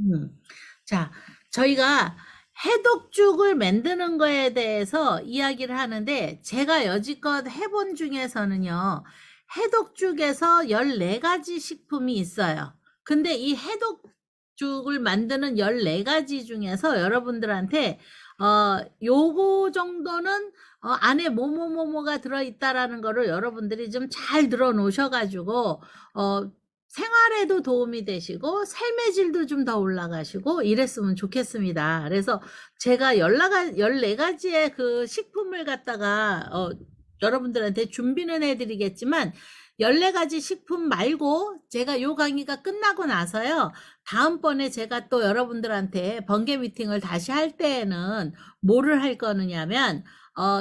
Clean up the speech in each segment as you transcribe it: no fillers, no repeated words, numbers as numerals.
음. 자, 저희가 해독죽을 만드는 거에 대해서 이야기를 하는데, 제가 여지껏 해본 중에서는요, 해독죽에서 14가지 식품이 있어요. 근데 이 해독죽을 만드는 14가지 중에서 여러분들한테, 요거 정도는 안에 뭐뭐뭐뭐가 들어있다라는 거를 여러분들이 좀 잘 들어 놓으셔가지고, 생활에도 도움이 되시고 삶의 질도 좀 더 올라가시고 이랬으면 좋겠습니다. 그래서 제가 14가지의 그 식품을 갖다가 여러분들한테 준비는 해드리겠지만 14가지 식품 말고 제가 요 강의가 끝나고 나서요. 다음번에 제가 또 여러분들한테 번개 미팅을 다시 할 때에는 뭐를 할 거느냐면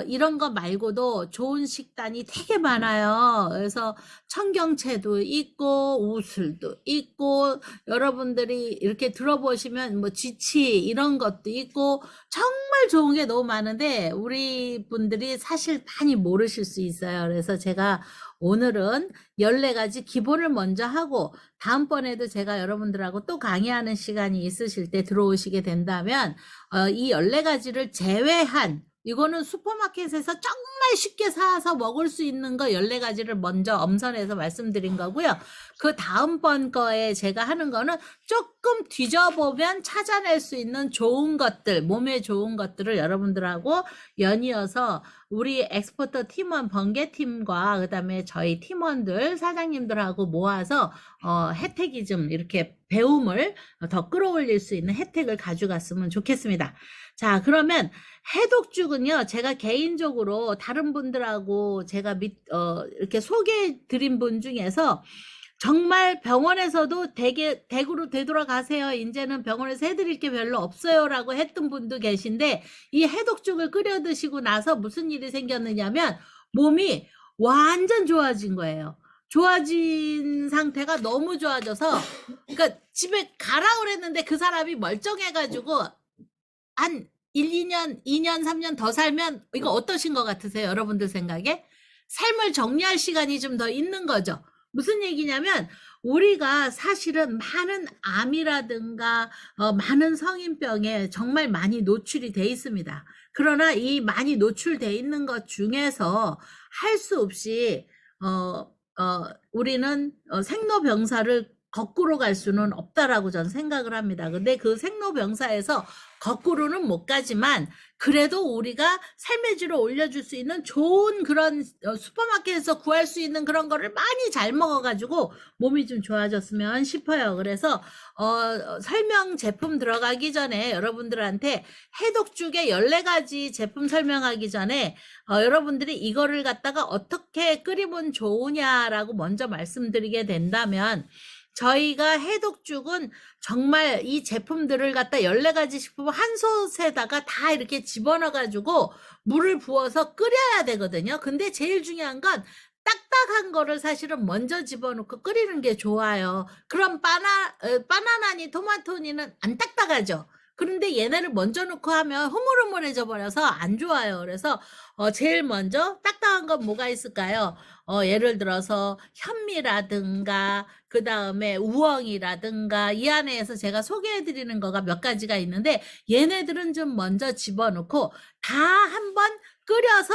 이런 거 말고도 좋은 식단이 되게 많아요. 그래서 청경채도 있고 우슬도 있고 여러분들이 이렇게 들어보시면 뭐 지치 이런 것도 있고 정말 좋은 게 너무 많은데 우리 분들이 사실 많이 모르실 수 있어요. 그래서 제가 오늘은 14가지 기본을 먼저 하고 다음번에도 제가 여러분들하고 또 강의하는 시간이 있으실 때 들어오시게 된다면 이 14가지를 제외한 이거는 슈퍼마켓에서 정말 쉽게 사서 먹을 수 있는 거 14가지를 먼저 엄선해서 말씀드린 거고요. 그 다음번 거에 제가 하는 거는 조금 뒤져보면 찾아낼 수 있는 좋은 것들, 몸에 좋은 것들을 여러분들하고 연이어서 우리 엑스포터 팀원 번개팀과 그 다음에 저희 팀원들, 사장님들하고 모아서 혜택이 좀 이렇게 배움을 더 끌어올릴 수 있는 혜택을 가져갔으면 좋겠습니다. 자, 그러면 해독죽은요, 제가 개인적으로 다른 분들하고 제가 이렇게 소개해 드린 분 중에서 정말 병원에서도 댁으로 되돌아가세요. 이제는 병원에서 해드릴 게 별로 없어요. 라고 했던 분도 계신데, 이 해독죽을 끓여 드시고 나서 무슨 일이 생겼느냐면, 몸이 완전 좋아진 거예요. 좋아진 상태가 너무 좋아져서, 그러니까 집에 가라 그랬는데 그 사람이 멀쩡해가지고, 한 1, 2년, 2년, 3년 더 살면 이거 어떠신 것 같으세요? 여러분들 생각에? 삶을 정리할 시간이 좀 더 있는 거죠. 무슨 얘기냐면 우리가 사실은 많은 암이라든가 많은 성인병에 정말 많이 노출이 돼 있습니다. 그러나 이 많이 노출돼 있는 것 중에서 할 수 없이 우리는 생로병사를 거꾸로 갈 수는 없다라고 저는 생각을 합니다. 근데 그 생로병사에서 거꾸로는 못 가지만 그래도 우리가 삶의 질을 올려줄 수 있는 좋은 그런 슈퍼마켓에서 구할 수 있는 그런 거를 많이 잘 먹어가지고 몸이 좀 좋아졌으면 싶어요. 그래서 설명 제품 들어가기 전에 여러분들한테 해독죽의 14가지 제품 설명하기 전에 여러분들이 이거를 갖다가 어떻게 끓이면 좋으냐라고 먼저 말씀드리게 된다면 저희가 해독죽은 정말 이 제품들을 갖다 14가지 식품을 한 솥에다가 다 이렇게 집어넣어가지고 물을 부어서 끓여야 되거든요. 근데 제일 중요한 건 딱딱한 거를 사실은 먼저 집어넣고 끓이는 게 좋아요. 그럼 바나나니 토마토니는 안 딱딱하죠. 그런데 얘네를 먼저 넣고 하면 흐물흐물해져 버려서 안 좋아요. 그래서 제일 먼저 딱딱한 건 뭐가 있을까요? 예를 들어서 현미라든가 그 다음에 우엉이라든가 이 안에서 제가 소개해드리는 거가 몇 가지가 있는데 얘네들은 좀 먼저 집어넣고 다 한번 끓여서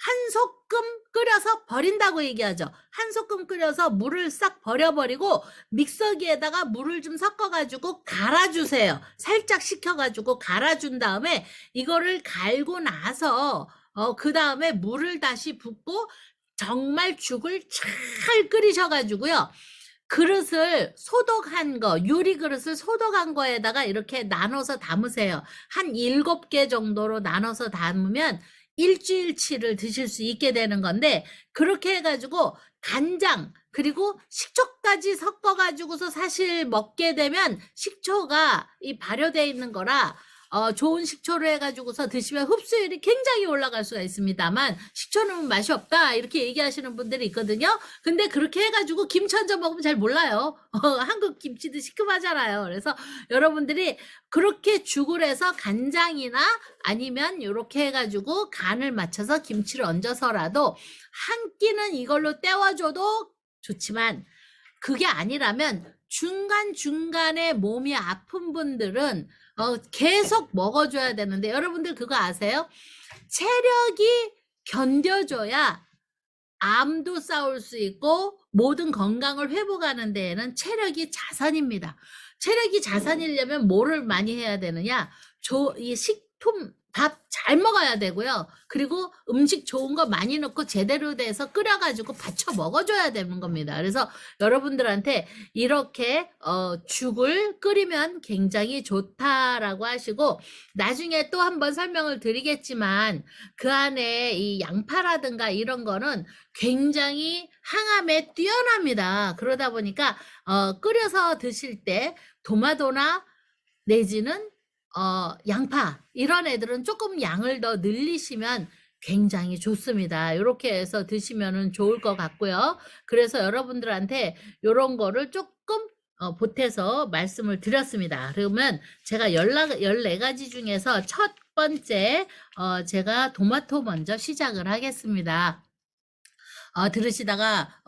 한 소끔 끓여서 버린다고 얘기하죠. 한 소끔 끓여서 물을 싹 버려버리고 믹서기에다가 물을 좀 섞어가지고 갈아주세요. 살짝 식혀가지고 갈아준 다음에 이거를 갈고 나서 그 다음에 물을 다시 붓고 정말 죽을 잘 끓이셔가지고요. 그릇을 소독한 거, 유리 그릇을 소독한 거에다가 이렇게 나눠서 담으세요. 한 7개 정도로 나눠서 담으면 일주일치를 드실 수 있게 되는 건데, 그렇게 해가지고 간장, 그리고 식초까지 섞어가지고서 사실 먹게 되면 식초가 이 발효되어 있는 거라 좋은 식초를 해가지고서 드시면 흡수율이 굉장히 올라갈 수가 있습니다만 식초는 맛이 없다 이렇게 얘기하시는 분들이 있거든요. 근데 그렇게 해가지고 김치 얹어 먹으면 잘 몰라요. 한국 김치도 시큼하잖아요. 그래서 여러분들이 그렇게 죽을 해서 간장이나 아니면 이렇게 해가지고 간을 맞춰서 김치를 얹어서라도 한 끼는 이걸로 때워줘도 좋지만 그게 아니라면 중간중간에 몸이 아픈 분들은 계속 먹어줘야 되는데, 여러분들 그거 아세요? 체력이 견뎌줘야 암도 싸울 수 있고 모든 건강을 회복하는 데에는 체력이 자산입니다. 체력이 자산이려면 뭐를 많이 해야 되느냐? 이 식품, 밥 잘 먹어야 되고요. 그리고 음식 좋은 거 많이 넣고 제대로 돼서 끓여가지고 받쳐 먹어줘야 되는 겁니다. 그래서 여러분들한테 이렇게 죽을 끓이면 굉장히 좋다라고 하시고, 나중에 또 한번 설명을 드리겠지만 그 안에 이 양파라든가 이런 거는 굉장히 항암에 뛰어납니다. 그러다 보니까 끓여서 드실 때 도마도나 내지는 양파 이런 애들은 조금 양을 더 늘리시면 굉장히 좋습니다. 이렇게 해서 드시면은 좋을 것 같고요. 그래서 여러분들한테 이런 거를 조금 보태서 말씀을 드렸습니다. 그러면 제가 14가지 중에서 첫 번째 제가 토마토 먼저 시작을 하겠습니다. 들으시다가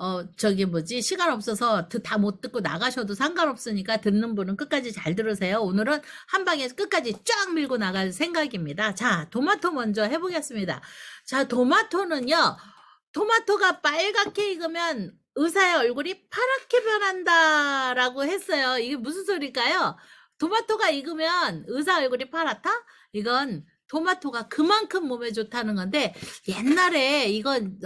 시간 없어서 다 못 듣고 나가셔도 상관없으니까 듣는 분은 끝까지 잘 들으세요. 오늘은 한 방에 끝까지 쫙 밀고 나갈 생각입니다. 자, 토마토 먼저 해보겠습니다. 자, 토마토는요, 토마토가 빨갛게 익으면 의사의 얼굴이 파랗게 변한다라고 했어요. 이게 무슨 소리일까요? 토마토가 익으면 의사 얼굴이 파랗다? 이건 토마토가 그만큼 몸에 좋다는 건데, 옛날에 이건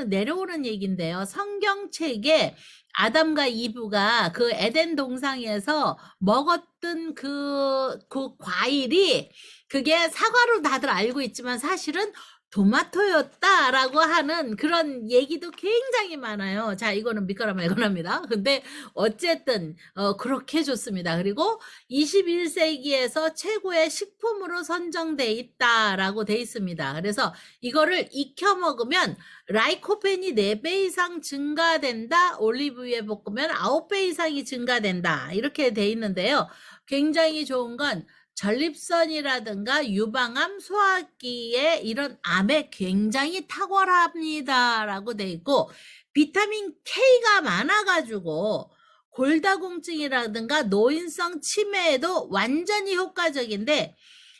내려오는 얘기인데요. 성경책에 아담과 이브가 그 에덴 동상에서 먹었던 그 과일이 그게 사과로 다들 알고 있지만 사실은 토마토였다라고 하는 그런 얘기도 굉장히 많아요. 자, 이거는 믿거나 말거나입니다. 근데 어쨌든 그렇게 좋습니다. 그리고 21세기에서 최고의 식품으로 선정돼 있다라고 돼 있습니다. 그래서 이거를 익혀 먹으면 라이코펜이 4배 이상 증가된다. 올리브유에 볶으면 9배 이상이 증가된다. 이렇게 돼 있는데요. 굉장히 좋은 건 전립선이라든가 유방암, 소화기에 이런 암에 굉장히 탁월합니다라고 돼 있고, 비타민 K가 많아가지고 골다공증이라든가 노인성 치매에도 완전히 효과적인데,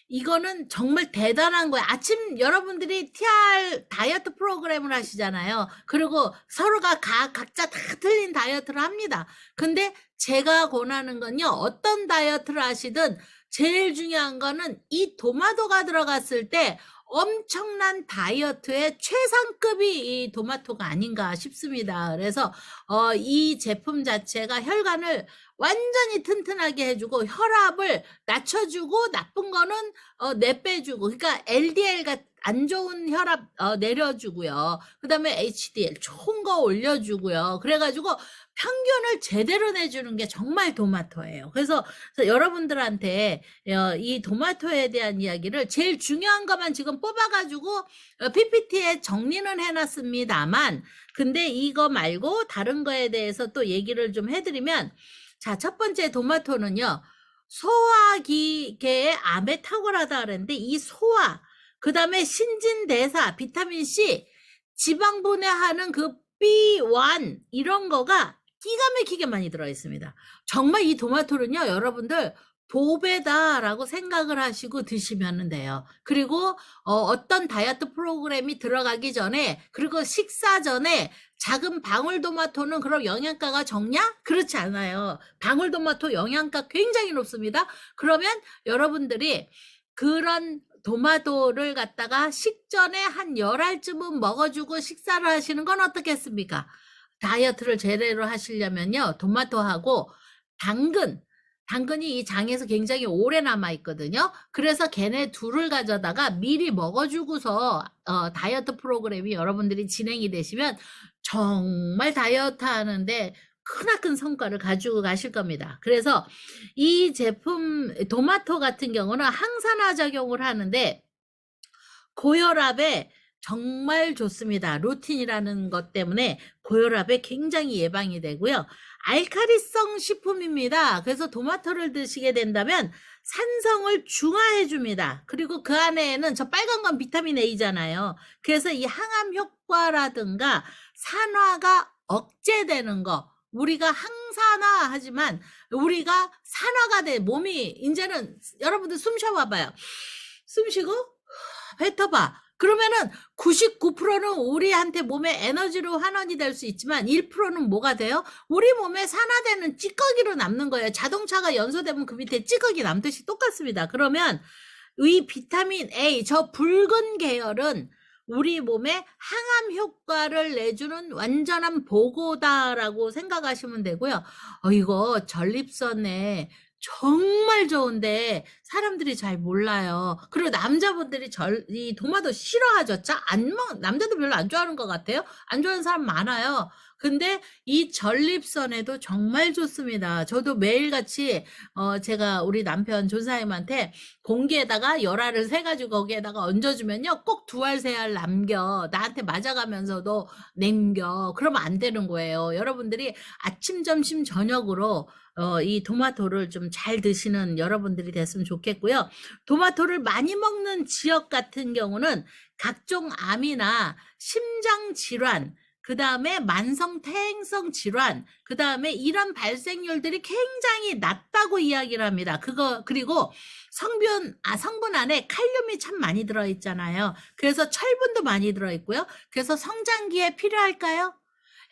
이거는 정말 대단한 거예요. 아침 여러분들이 TR 다이어트 프로그램을 하시잖아요. 그리고 서로가 각자 다 틀린 다이어트를 합니다. 근데 제가 권하는 건요, 어떤 다이어트를 하시든 제일 중요한 거는 이 토마토가 들어갔을 때 엄청난 다이어트의 최상급이 이 토마토가 아닌가 싶습니다. 그래서 이 제품 자체가 혈관을 완전히 튼튼하게 해주고 혈압을 낮춰주고 나쁜 거는 내빼주고, 그러니까 LDL가 안 좋은 혈압 내려주고요. 그 다음에 HDL 좋은 거 올려주고요. 그래가지고 평균을 제대로 내주는 게 정말 토마토예요. 그래서 여러분들한테 이 토마토에 대한 이야기를 제일 중요한 것만 지금 뽑아가지고 PPT에 정리는 해놨습니다만, 근데 이거 말고 다른 거에 대해서 또 얘기를 좀 해드리면, 자, 첫 번째 토마토는요, 소화기계의 암에 탁월하다 그랬는데, 이 소화, 그 다음에 신진대사, 비타민C, 지방 분해하는 그 B1 이런 거가 기가 막히게 많이 들어있습니다. 정말 이 토마토는요, 여러분들 보배다라고 생각을 하시고 드시면 돼요. 그리고 어떤 다이어트 프로그램이 들어가기 전에, 그리고 식사 전에 작은 방울토마토는 그럼 영양가가 적냐? 그렇지 않아요. 방울토마토 영양가 굉장히 높습니다. 그러면 여러분들이 그런 토마토를 갖다가 식전에 한 10알쯤은 먹어주고 식사를 하시는 건 어떻겠습니까? 다이어트를 제대로 하시려면요, 토마토하고 당근이 이 장에서 굉장히 오래 남아있거든요. 그래서 걔네 둘을 가져다가 미리 먹어주고서 다이어트 프로그램이 여러분들이 진행이 되시면 정말 다이어트 하는데 크나큰 성과를 가지고 가실 겁니다. 그래서 이 제품 토마토 같은 경우는 항산화 작용을 하는데 고혈압에 정말 좋습니다. 루틴이라는 것 때문에 고혈압에 굉장히 예방이 되고요. 알카리성 식품입니다. 그래서 토마토를 드시게 된다면 산성을 중화해 줍니다. 그리고 그 안에는 저 빨간 건 비타민 A잖아요. 그래서 이 항암 효과라든가 산화가 억제되는 거, 우리가 항산화 하지만 우리가 산화가 돼. 몸이 이제는 여러분들 숨 쉬어봐봐요. 숨 쉬고 뱉어봐. 그러면은 99%는 우리한테 몸에 에너지로 환원이 될 수 있지만 1%는 뭐가 돼요? 우리 몸에 산화되는 찌꺼기로 남는 거예요. 자동차가 연소되면 그 밑에 찌꺼기 남듯이 똑같습니다. 그러면 이 비타민 A, 저 붉은 계열은 우리 몸에 항암 효과를 내주는 완전한 보고다라고 생각하시면 되고요. 이거 전립선에 정말 좋은데 사람들이 잘 몰라요. 그리고 남자분들이 이 도마도 싫어하죠. 남자도 별로 안 좋아하는 것 같아요. 안 좋아하는 사람 많아요. 근데 이 전립선에도 정말 좋습니다. 저도 매일같이 제가 우리 남편 조사님한테 공기에다가 열알을 세가지고 거기에다가 얹어주면요, 꼭 2알 3알 남겨. 나한테 맞아가면서도 남겨. 그러면 안 되는 거예요. 여러분들이 아침, 점심, 저녁으로 이 토마토를 좀 잘 드시는 여러분들이 됐으면 좋겠고요. 토마토를 많이 먹는 지역 같은 경우는 각종 암이나 심장 질환, 그 다음에 만성 퇴행성 질환, 그 다음에 이런 발생률들이 굉장히 낮다고 이야기를 합니다. 그리고 성분 안에 칼륨이 참 많이 들어있잖아요. 그래서 철분도 많이 들어있고요. 그래서 성장기에 필요할까요?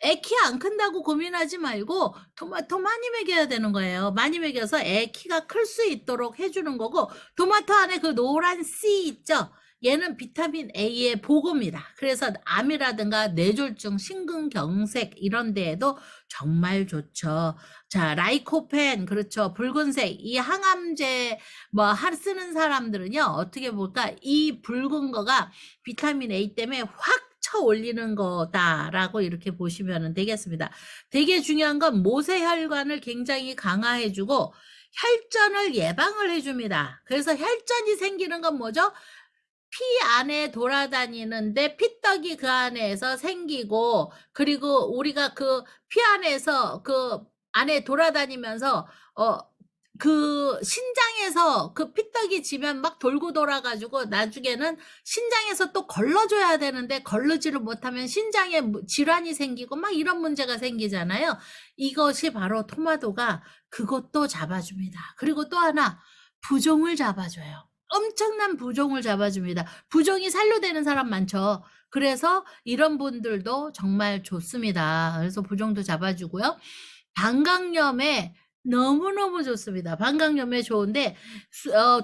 애 키 안 큰다고 고민하지 말고 토마토 많이 먹여야 되는 거예요. 많이 먹여서 애 키가 클 수 있도록 해주는 거고, 토마토 안에 그 노란 C 있죠? 얘는 비타민 A의 보고입니다. 그래서 암이라든가 뇌졸중, 심근경색 이런 데에도 정말 좋죠. 자, 라이코펜, 그렇죠. 붉은색, 이 항암제 쓰는 사람들은요, 어떻게 볼까? 이 붉은 거가 비타민 A 때문에 확 쳐 올리는 거다라고 이렇게 보시면 되겠습니다. 되게 중요한 건 모세혈관을 굉장히 강화해주고 혈전을 예방을 해줍니다. 그래서 혈전이 생기는 건 뭐죠? 피 안에 돌아다니는데 피떡이 그 안에서 생기고, 그리고 우리가 그 피 안에서 그 안에 돌아다니면서 그 신장에서 그 피떡이 지면 막 돌고 돌아가지고 나중에는 신장에서 또 걸러줘야 되는데 걸르지를 못하면 신장에 질환이 생기고 막 이런 문제가 생기잖아요. 이것이 바로 토마토가 그것도 잡아줍니다. 그리고 또 하나, 부종을 잡아줘요. 엄청난 부종을 잡아줍니다. 부종이 살로되는 사람 많죠. 그래서 이런 분들도 정말 좋습니다. 그래서 부종도 잡아주고요. 방광염에 너무너무 좋습니다. 방광염에 좋은데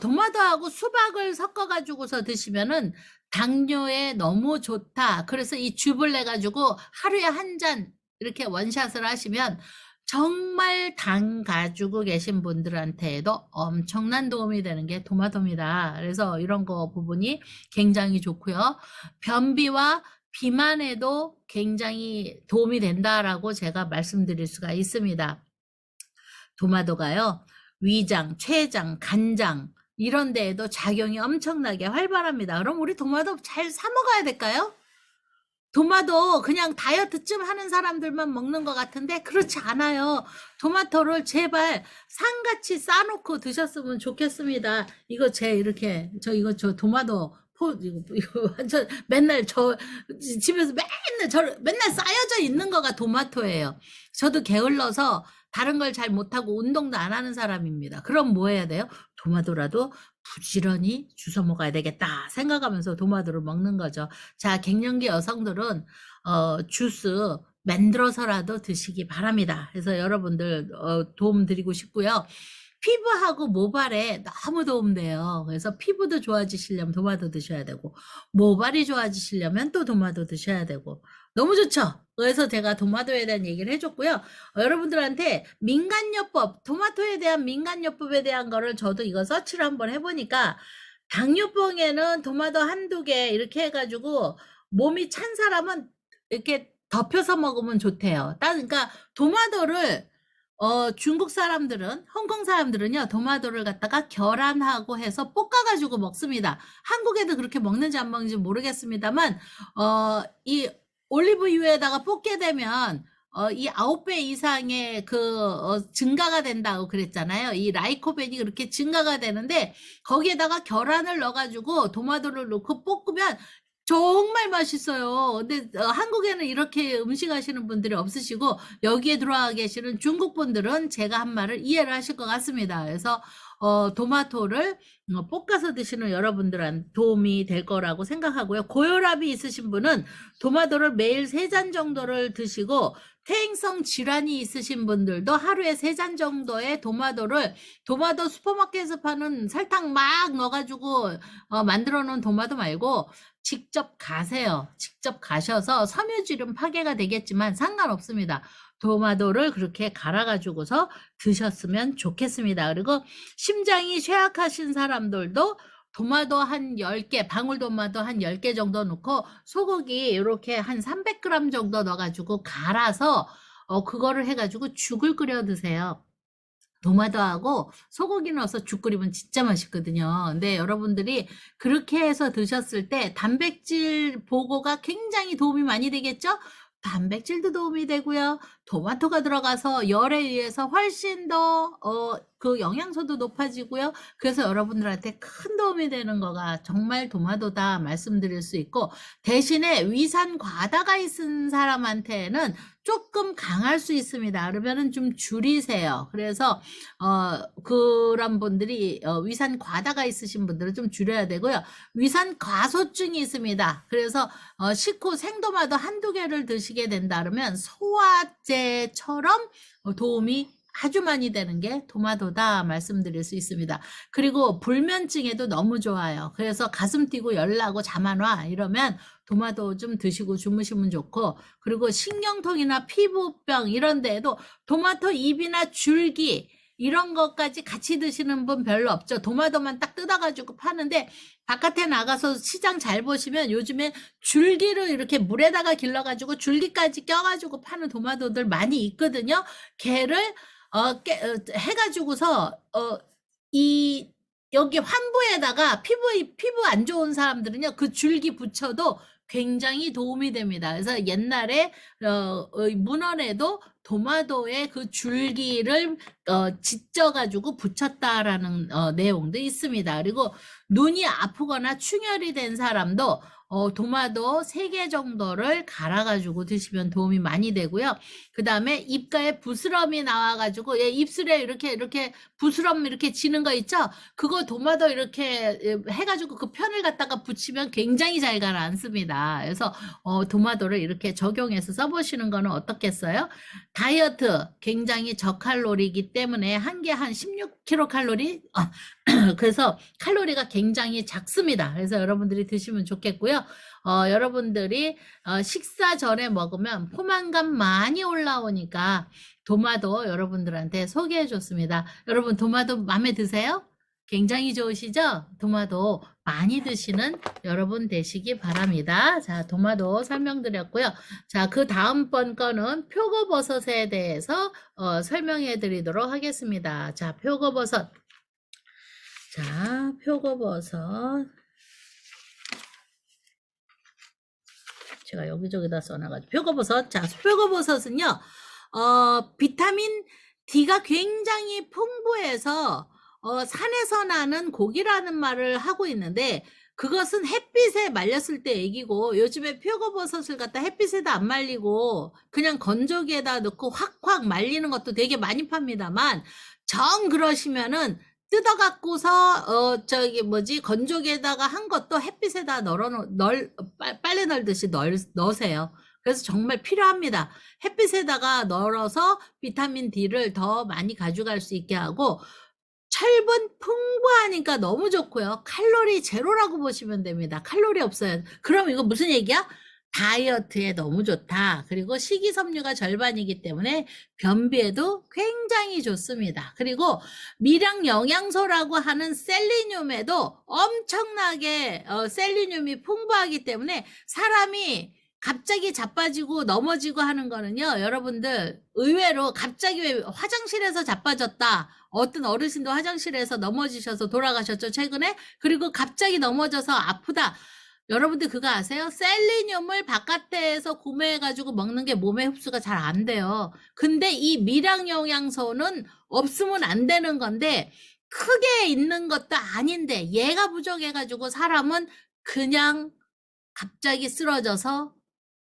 도마토하고 수박을 섞어가지고서 드시면은 당뇨에 너무 좋다. 그래서 이 즙을 내가지고 하루에 한 잔 이렇게 원샷을 하시면 정말 당 가지고 계신 분들한테도 엄청난 도움이 되는 게 토마토입니다. 그래서 이런 거 부분이 굉장히 좋고요. 변비와 비만에도 굉장히 도움이 된다라고 제가 말씀드릴 수가 있습니다. 토마토가요, 위장, 췌장, 간장 이런 데에도 작용이 엄청나게 활발합니다. 그럼 우리 토마토 잘 사 먹어야 될까요? 토마토 그냥 다이어트쯤 하는 사람들만 먹는 것 같은데 그렇지 않아요. 토마토를 제발 상같이 싸놓고 드셨으면 좋겠습니다. 이거 저 토마토 이거 완전 맨날 집에서 맨날 쌓여져 있는 거가 토마토예요. 저도 게을러서 다른 걸 잘 못하고 운동도 안 하는 사람입니다. 그럼 뭐 해야 돼요? 토마토라도 부지런히 주워 먹어야 되겠다 생각하면서 토마토를 먹는 거죠. 자, 갱년기 여성들은 주스 만들어서라도 드시기 바랍니다. 그래서 여러분들 도움 드리고 싶고요. 피부하고 모발에 너무 도움돼요. 그래서 피부도 좋아지시려면 토마토 드셔야 되고, 모발이 좋아지시려면 또 토마토 드셔야 되고, 너무 좋죠? 그래서 제가 토마토에 대한 얘기를 해줬고요. 여러분들한테 민간요법, 토마토에 대한 민간요법에 대한 거를 저도 이거 서치를 한번 해보니까, 당뇨병에는 토마토 한두 개 이렇게 해가지고 몸이 찬 사람은 이렇게 덮여서 먹으면 좋대요. 그러니까 토마토를 중국 사람들은, 홍콩 사람들은요, 토마토를 갖다가 계란하고 해서 볶아가지고 먹습니다. 한국에도 그렇게 먹는지 안 먹는지 모르겠습니다만, 이 올리브유에다가 볶게 되면, 이 9배 이상의 증가가 된다고 그랬잖아요. 이 라이코펜이 그렇게 증가가 되는데, 거기에다가 계란을 넣어가지고 토마토를 넣고 볶으면 정말 맛있어요. 근데 한국에는 이렇게 음식 하시는 분들이 없으시고 여기에 들어와 계시는 중국 분들은 제가 한 말을 이해를 하실 것 같습니다. 그래서 토마토를 볶아서 드시는 여러분들한테 도움이 될 거라고 생각하고요. 고혈압이 있으신 분은 토마토를 매일 3잔 정도를 드시고, 퇴행성 질환이 있으신 분들도 하루에 3잔 정도의 토마토 슈퍼마켓에서 파는 설탕 막 넣어가지고 만들어 놓은 토마토 말고 직접 가세요. 직접 가셔서 섬유질은 파괴가 되겠지만 상관없습니다. 토마토를 그렇게 갈아가지고서 드셨으면 좋겠습니다. 그리고 심장이 쇠약하신 사람들도 토마토 한 10개, 방울토마토 한 10개 정도 넣고 소고기 이렇게 한 300g 정도 넣어가지고 갈아서 그거를 해가지고 죽을 끓여 드세요. 도마도하고 소고기 넣어서 죽 끓이면 진짜 맛있거든요. 근데 여러분들이 그렇게 해서 드셨을 때 단백질 보고가 굉장히 도움이 많이 되겠죠? 단백질도 도움이 되고요. 토마토가 들어가서 열에 의해서 훨씬 더, 그 영양소도 높아지고요. 그래서 여러분들한테 큰 도움이 되는 거가 정말 토마토다 말씀드릴 수 있고, 대신에 위산 과다가 있은 사람한테는 조금 강할 수 있습니다. 그러면은 좀 줄이세요. 그래서 그런 분들이 위산 과다가 있으신 분들은 좀 줄여야 되고요. 위산 과소증이 있습니다. 그래서 식후 생토마토 한두 개를 드시게 된다 그러면 소화제처럼 도움이 아주 많이 되는 게 토마토다 말씀드릴 수 있습니다. 그리고 불면증에도 너무 좋아요. 그래서 가슴 뛰고 열나고 잠 안 와 이러면 토마토 좀 드시고 주무시면 좋고, 그리고 신경통이나 피부병 이런 데에도 토마토 잎이나 줄기 이런 것까지 같이 드시는 분 별로 없죠. 토마토만 딱 뜯어가지고 파는데, 바깥에 나가서 시장 잘 보시면 요즘에 줄기를 이렇게 물에다가 길러가지고 줄기까지 껴가지고 파는 토마토들 많이 있거든요. 걔를 해가지고서 이 여기 환부에다가 피부 안 좋은 사람들은요, 그 줄기 붙여도 굉장히 도움이 됩니다. 그래서 옛날에 문헌에도 토마토의 그 줄기를 찢어가지고 붙였다라는 내용도 있습니다. 그리고 눈이 아프거나 충혈이 된 사람도 토마토 3개 정도를 갈아가지고 드시면 도움이 많이 되고요. 그 다음에 입가에 부스럼이 나와가지고, 입술에 이렇게 부스럼 이렇게 지는 거 있죠? 그거 토마토 이렇게 해가지고 그 편을 갖다가 붙이면 굉장히 잘 가라앉습니다. 그래서 토마토를 이렇게 적용해서 써보시는 거는 어떻겠어요? 다이어트 굉장히 저칼로리이기 때문에 한 개 한 16kcal? 그래서 칼로리가 굉장히 작습니다. 그래서 여러분들이 드시면 좋겠고요. 여러분들이 식사 전에 먹으면 포만감 많이 올라오니까 토마토 여러분들한테 소개해 줬습니다. 여러분 토마토 마음에 드세요? 굉장히 좋으시죠? 토마토 많이 드시는 여러분 되시기 바랍니다. 자, 토마토 설명드렸고요. 자, 그 다음번 거는 표고버섯에 대해서 설명해 드리도록 하겠습니다. 자, 표고버섯. 자, 표고버섯. 제가 여기저기다 써놔가지고. 표고버섯. 자, 표고버섯은요, 비타민 D가 굉장히 풍부해서, 산에서 나는 고기라는 말을 하고 있는데, 그것은 햇빛에 말렸을 때 얘기고, 요즘에 표고버섯을 갖다 햇빛에다 안 말리고, 그냥 건조기에다 넣고 확확 말리는 것도 되게 많이 팝니다만, 정 그러시면은, 뜯어갖고서 건조기에다가 한 것도 햇빛에다 빨래 널듯이 넣으세요. 그래서 정말 필요합니다. 햇빛에다가 널어서 비타민 D를 더 많이 가져갈 수 있게 하고, 철분 풍부하니까 너무 좋고요. 칼로리 제로라고 보시면 됩니다. 칼로리 없어요. 그럼 이거 무슨 얘기야? 다이어트에 너무 좋다. 그리고 식이섬유가 절반이기 때문에 변비에도 굉장히 좋습니다. 그리고 미량 영양소라고 하는 셀리늄에도 엄청나게 셀리늄이 풍부하기 때문에 사람이 갑자기 자빠지고 넘어지고 하는 거는요, 여러분들 의외로 갑자기 왜 화장실에서 자빠졌다. 어떤 어르신도 화장실에서 넘어지셔서 돌아가셨죠, 최근에. 그리고 갑자기 넘어져서 아프다. 여러분들 그거 아세요? 셀리늄을 바깥에서 구매해가지고 먹는 게 몸에 흡수가 잘 안 돼요. 근데 이 미량 영양소는 없으면 안 되는 건데, 크게 있는 것도 아닌데 얘가 부족해가지고 사람은 그냥 갑자기 쓰러져서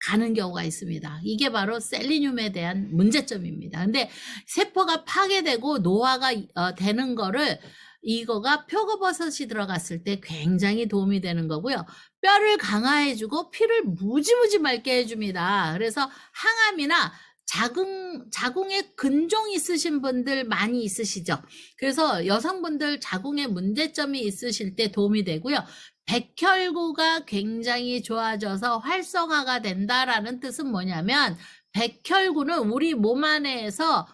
가는 경우가 있습니다. 이게 바로 셀레늄에 대한 문제점입니다. 근데 세포가 파괴되고 노화가 되는 거를 이거가 표고버섯이 들어갔을 때 굉장히 도움이 되는 거고요. 뼈를 강화해주고 피를 무지무지 맑게 해줍니다. 그래서 항암이나 자궁에 근종 있으신 분들 많이 있으시죠. 그래서 여성분들 자궁에 문제점이 있으실 때 도움이 되고요. 백혈구가 굉장히 좋아져서 활성화가 된다라는 뜻은 뭐냐면, 백혈구는 우리 몸 안에서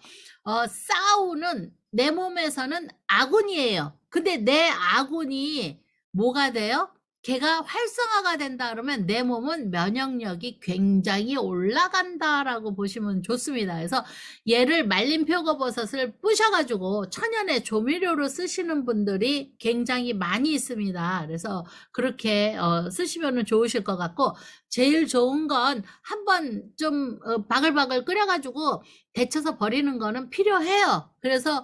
싸우는, 내 몸에서는 아군이에요. 근데 내 아군이 뭐가 돼요? 걔가 활성화가 된다 그러면 내 몸은 면역력이 굉장히 올라간다라고 보시면 좋습니다. 그래서 얘를 말린 표고버섯을 부셔가지고 천연의 조미료로 쓰시는 분들이 굉장히 많이 있습니다. 그래서 그렇게 쓰시면 좋으실 것 같고, 제일 좋은 건 한번 좀 바글바글 끓여가지고 데쳐서 버리는 거는 필요해요. 그래서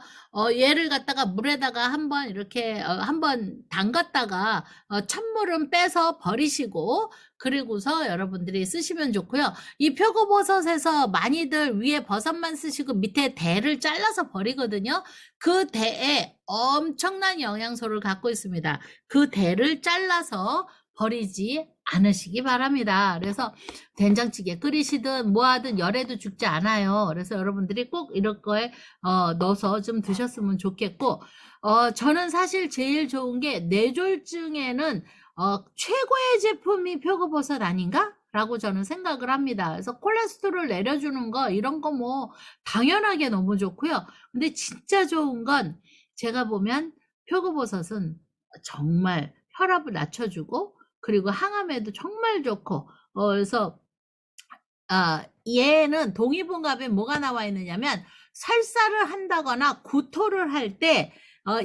얘를 갖다가 물에다가 한번 이렇게 한번 담갔다가 찬물은 빼서 버리시고, 그리고서 여러분들이 쓰시면 좋고요. 이 표고버섯에서 많이들 위에 버섯만 쓰시고 밑에 대를 잘라서 버리거든요. 그 대에 엄청난 영양소를 갖고 있습니다. 그 대를 잘라서 버리지 않으시기 바랍니다. 그래서 된장찌개 끓이시든 뭐 하든 열에도 죽지 않아요. 그래서 여러분들이 꼭 이런 거에 넣어서 좀 드셨으면 좋겠고, 저는 사실 제일 좋은 게 뇌졸중에는 최고의 제품이 표고버섯 아닌가? 라고 저는 생각을 합니다. 그래서 콜레스테롤 내려주는 거, 이런 거 뭐 당연하게 너무 좋고요. 근데 진짜 좋은 건 제가 보면 표고버섯은 정말 혈압을 낮춰주고, 그리고 항암에도 정말 좋고, 그래서 얘는 동의보감에 뭐가 나와 있느냐면, 설사를 한다거나 구토를 할 때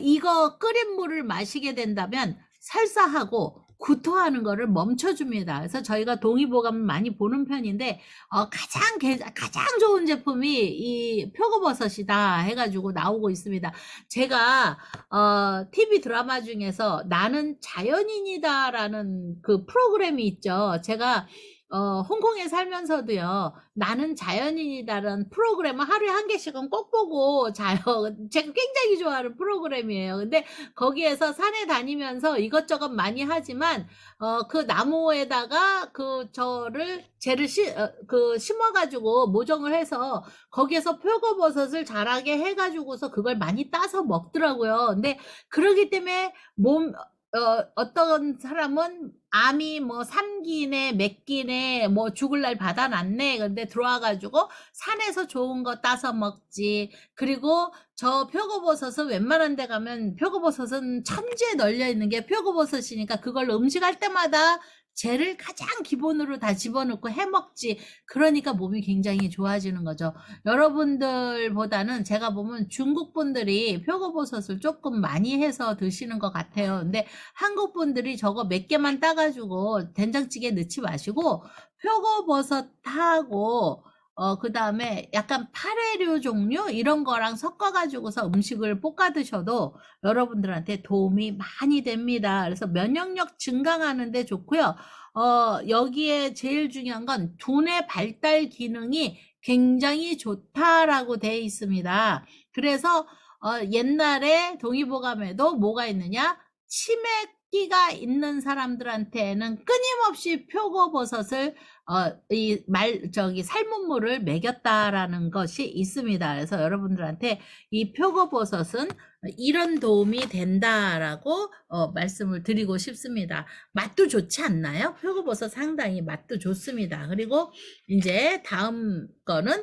이거 끓인 물을 마시게 된다면 설사하고 구토하는 거를 멈춰줍니다. 그래서 저희가 동의보감을 많이 보는 편인데 가장 좋은 제품이 이 표고버섯이다 해가지고 나오고 있습니다. 제가 TV 드라마 중에서 나는 자연인이다라는 그 프로그램이 있죠. 제가 홍콩에 살면서도요, 나는 자연인이다라는 프로그램을 하루에 한 개씩은 꼭 보고 자요. 제가 굉장히 좋아하는 프로그램이에요. 근데 거기에서 산에 다니면서 이것저것 많이 하지만, 그 나무에다가 쟤를 심어가지고 모종을 해서 거기에서 표고버섯을 자라게 해가지고서 그걸 많이 따서 먹더라고요. 근데 그러기 때문에 어떤 사람은 암이 뭐 3기네, 몇 기네, 뭐 죽을 날 받아놨네. 근데 들어와가지고 산에서 좋은 거 따서 먹지. 그리고 저 표고버섯은 웬만한 데 가면 표고버섯은 천지에 널려 있는 게 표고버섯이니까 그걸 음식할 때마다 쟤를 가장 기본으로 다 집어넣고 해 먹지. 그러니까 몸이 굉장히 좋아지는 거죠. 여러분들보다는 제가 보면 중국 분들이 표고버섯을 조금 많이 해서 드시는 것 같아요. 근데 한국 분들이 저거 몇 개만 따가지고 된장찌개 넣지 마시고 표고버섯하고 그 다음에 약간 파래류 종류 이런 거랑 섞어가지고서 음식을 볶아 드셔도 여러분들한테 도움이 많이 됩니다. 그래서 면역력 증강하는데 좋고요. 여기에 제일 중요한 건 두뇌 발달 기능이 굉장히 좋다라고 돼 있습니다. 그래서 옛날에 동의보감에도 뭐가 있느냐? 치매기가 있는 사람들한테는 끊임없이 표고버섯을 삶은 물을 먹였다라는 것이 있습니다. 그래서 여러분들한테 이 표고버섯은 이런 도움이 된다라고 말씀을 드리고 싶습니다. 맛도 좋지 않나요? 표고버섯 상당히 맛도 좋습니다. 그리고 이제 다음 거는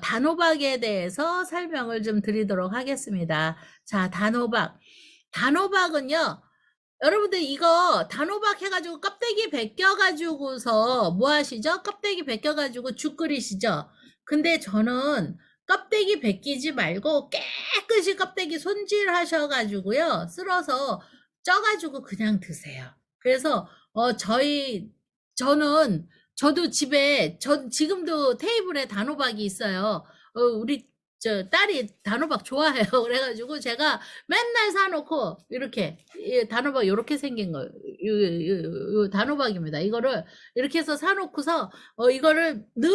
단호박에 대해서 설명을 좀 드리도록 하겠습니다. 자, 단호박은요, 여러분들 이거 단호박 해가지고 껍데기 벗겨가지고서 뭐 하시죠? 껍데기 벗겨가지고 죽 끓이시죠? 근데 저는 껍데기 벗기지 말고 깨끗이 껍데기 손질하셔가지고요, 쓸어서 쪄가지고 그냥 드세요. 그래서 저도 집에 지금도 테이블에 단호박이 있어요. 우리 딸이 단호박 좋아해요. 그래가지고 제가 맨날 사놓고 이렇게 단호박 이렇게 생긴 거 요 단호박입니다. 이거를 이렇게 해서 사놓고서 이거를 늘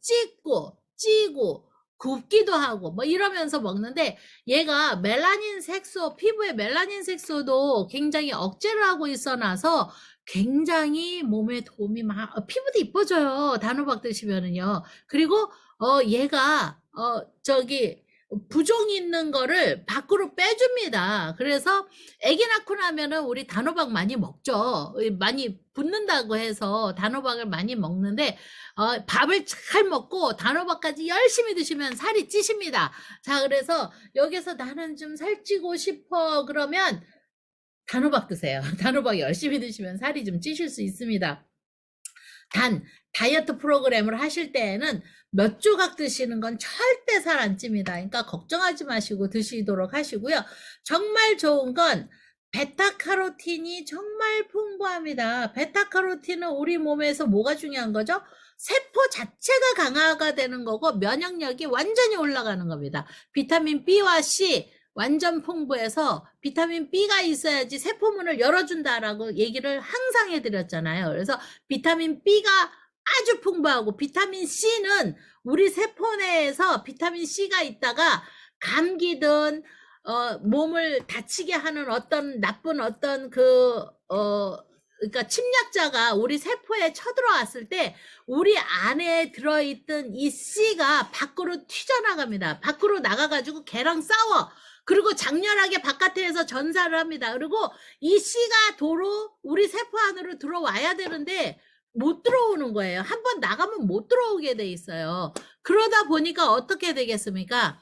찢고 찌고 굽기도 하고 뭐 이러면서 먹는데, 얘가 멜라닌 색소, 피부의 멜라닌 색소도 굉장히 억제를 하고 있어놔서 굉장히 몸에 도움이 피부도 이뻐져요. 단호박 드시면은요. 그리고 얘가 부종 있는 거를 밖으로 빼줍니다. 그래서 아기 낳고 나면은 우리 단호박 많이 먹죠. 많이 붓는다고 해서 단호박을 많이 먹는데, 밥을 잘 먹고 단호박까지 열심히 드시면 살이 찌십니다. 자, 그래서 여기서 나는 좀 살찌고 싶어 그러면 단호박 드세요. 단호박 열심히 드시면 살이 좀 찌실 수 있습니다. 단 다이어트 프로그램을 하실 때에는 몇 조각 드시는 건 절대 살 안 찝니다. 그러니까 걱정하지 마시고 드시도록 하시고요. 정말 좋은 건 베타카로틴이 정말 풍부합니다. 베타카로틴은 우리 몸에서 뭐가 중요한 거죠? 세포 자체가 강화가 되는 거고 면역력이 완전히 올라가는 겁니다. 비타민 B와 C 완전 풍부해서 비타민 B가 있어야지 세포문을 열어준다라고 얘기를 항상 해드렸잖아요. 그래서 비타민 B가 아주 풍부하고, 비타민 C는 우리 세포 내에서 비타민 C가 있다가 감기든 몸을 다치게 하는 어떤 나쁜 그러니까 침략자가 우리 세포에 쳐들어왔을 때 우리 안에 들어있던 이 C가 밖으로 튀져나갑니다. 밖으로 나가가지고 걔랑 싸워. 그리고 장렬하게 바깥에서 전사를 합니다. 그리고 이 C가 도로 우리 세포 안으로 들어와야 되는데 못 들어오는 거예요. 한번 나가면 못 들어오게 돼 있어요. 그러다 보니까 어떻게 되겠습니까?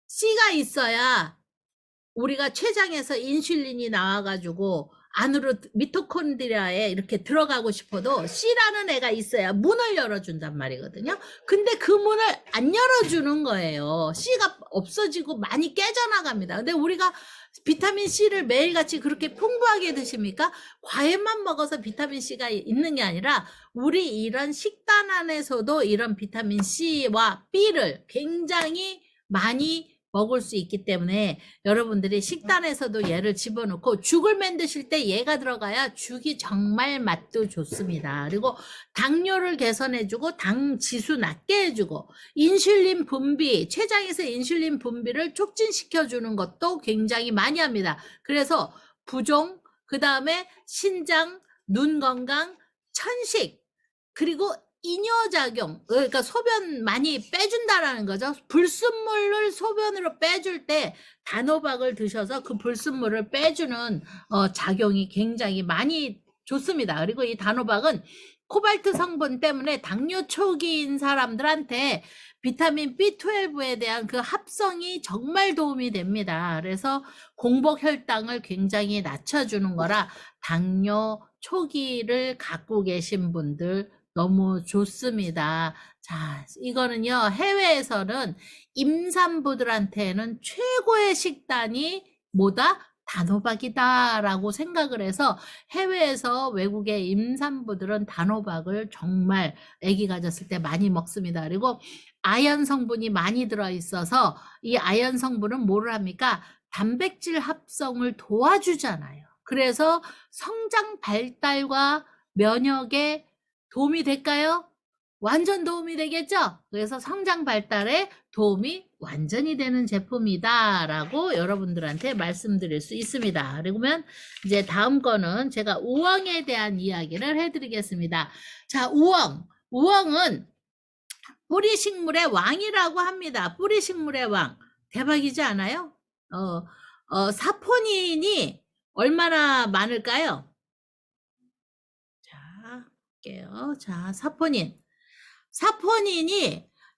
C가 있어야 우리가 췌장에서 인슐린이 나와가지고 안으로 미토콘드리아에 이렇게 들어가고 싶어도 C라는 애가 있어야 문을 열어준단 말이거든요. 근데 그 문을 안 열어주는 거예요. C가 없어지고 많이 깨져나갑니다. 근데 우리가 비타민 C를 매일같이 그렇게 풍부하게 드십니까? 과일만 먹어서 비타민 C가 있는 게 아니라 우리 이런 식단 안에서도 이런 비타민 C와 B를 굉장히 많이 먹을 수 있기 때문에 여러분들이 식단에서도 얘를 집어넣고 죽을 만드실 때 얘가 들어가야 죽이 정말 맛도 좋습니다. 그리고 당뇨를 개선해주고 당 지수 낮게 해주고 인슐린 분비, 췌장에서 인슐린 분비를 촉진시켜주는 것도 굉장히 많이 합니다. 그래서 부종, 그 다음에 신장, 눈 건강, 천식, 그리고 이뇨작용, 그러니까 소변 많이 빼준다라는 거죠. 불순물을 소변으로 빼줄 때 단호박을 드셔서 그 불순물을 빼주는 작용이 굉장히 많이 좋습니다. 그리고 이 단호박은 코발트 성분 때문에 당뇨 초기인 사람들한테 비타민 B12에 대한 그 합성이 정말 도움이 됩니다. 그래서 공복 혈당을 굉장히 낮춰주는 거라 당뇨 초기를 갖고 계신 분들 너무 좋습니다. 자, 이거는요, 해외에서는 임산부들한테는 최고의 식단이 뭐다? 단호박이다라고 생각을 해서 해외에서 외국의 임산부들은 단호박을 정말 아기 가졌을 때 많이 먹습니다. 그리고 아연 성분이 많이 들어있어서 이 아연 성분은 뭐를 합니까? 단백질 합성을 도와주잖아요. 그래서 성장 발달과 면역에 도움이 될까요? 완전 도움이 되겠죠? 그래서 성장 발달에 도움이 완전히 되는 제품이다 라고 여러분들한테 말씀드릴 수 있습니다. 그러면 이제 다음 거는 제가 우엉에 대한 이야기를 해드리겠습니다. 자, 우엉은 뿌리식물의 왕이라고 합니다. 뿌리식물의 왕. 대박이지 않아요? 사포닌이 얼마나 많을까요? 자, 볼게요. 자, 사포닌이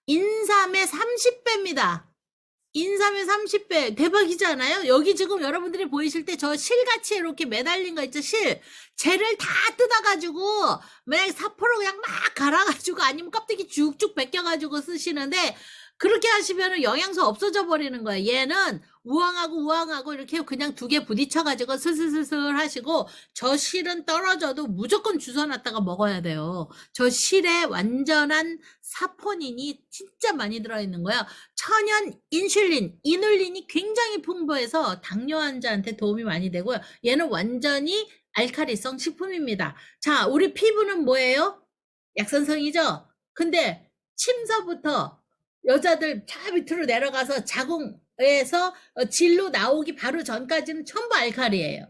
인삼의 30배입니다. 인삼의 30배. 대박이지 않아요? 여기 지금 여러분들이 보이실 때 저 실같이 이렇게 매달린 거 있죠? 실. 쟤를 다 뜯어가지고 그냥 사포로 그냥 막 갈아가지고 아니면 껍데기 쭉쭉 벗겨가지고 쓰시는데, 그렇게 하시면 영양소 없어져 버리는 거예요. 얘는 우엉하고 이렇게 그냥 두 개 부딪혀가지고 슬슬슬슬 하시고, 저 실은 떨어져도 무조건 주워놨다가 먹어야 돼요. 저 실에 완전한 사포닌이 진짜 많이 들어있는 거예요. 천연 인슐린, 이눌린이 굉장히 풍부해서 당뇨 환자한테 도움이 많이 되고요. 얘는 완전히 알칼리성 식품입니다. 자, 우리 피부는 뭐예요? 약산성이죠? 근데 침서부터 여자들 저 밑으로 내려가서 자궁에서 질로 나오기 바로 전까지는 전부 알칼리예요.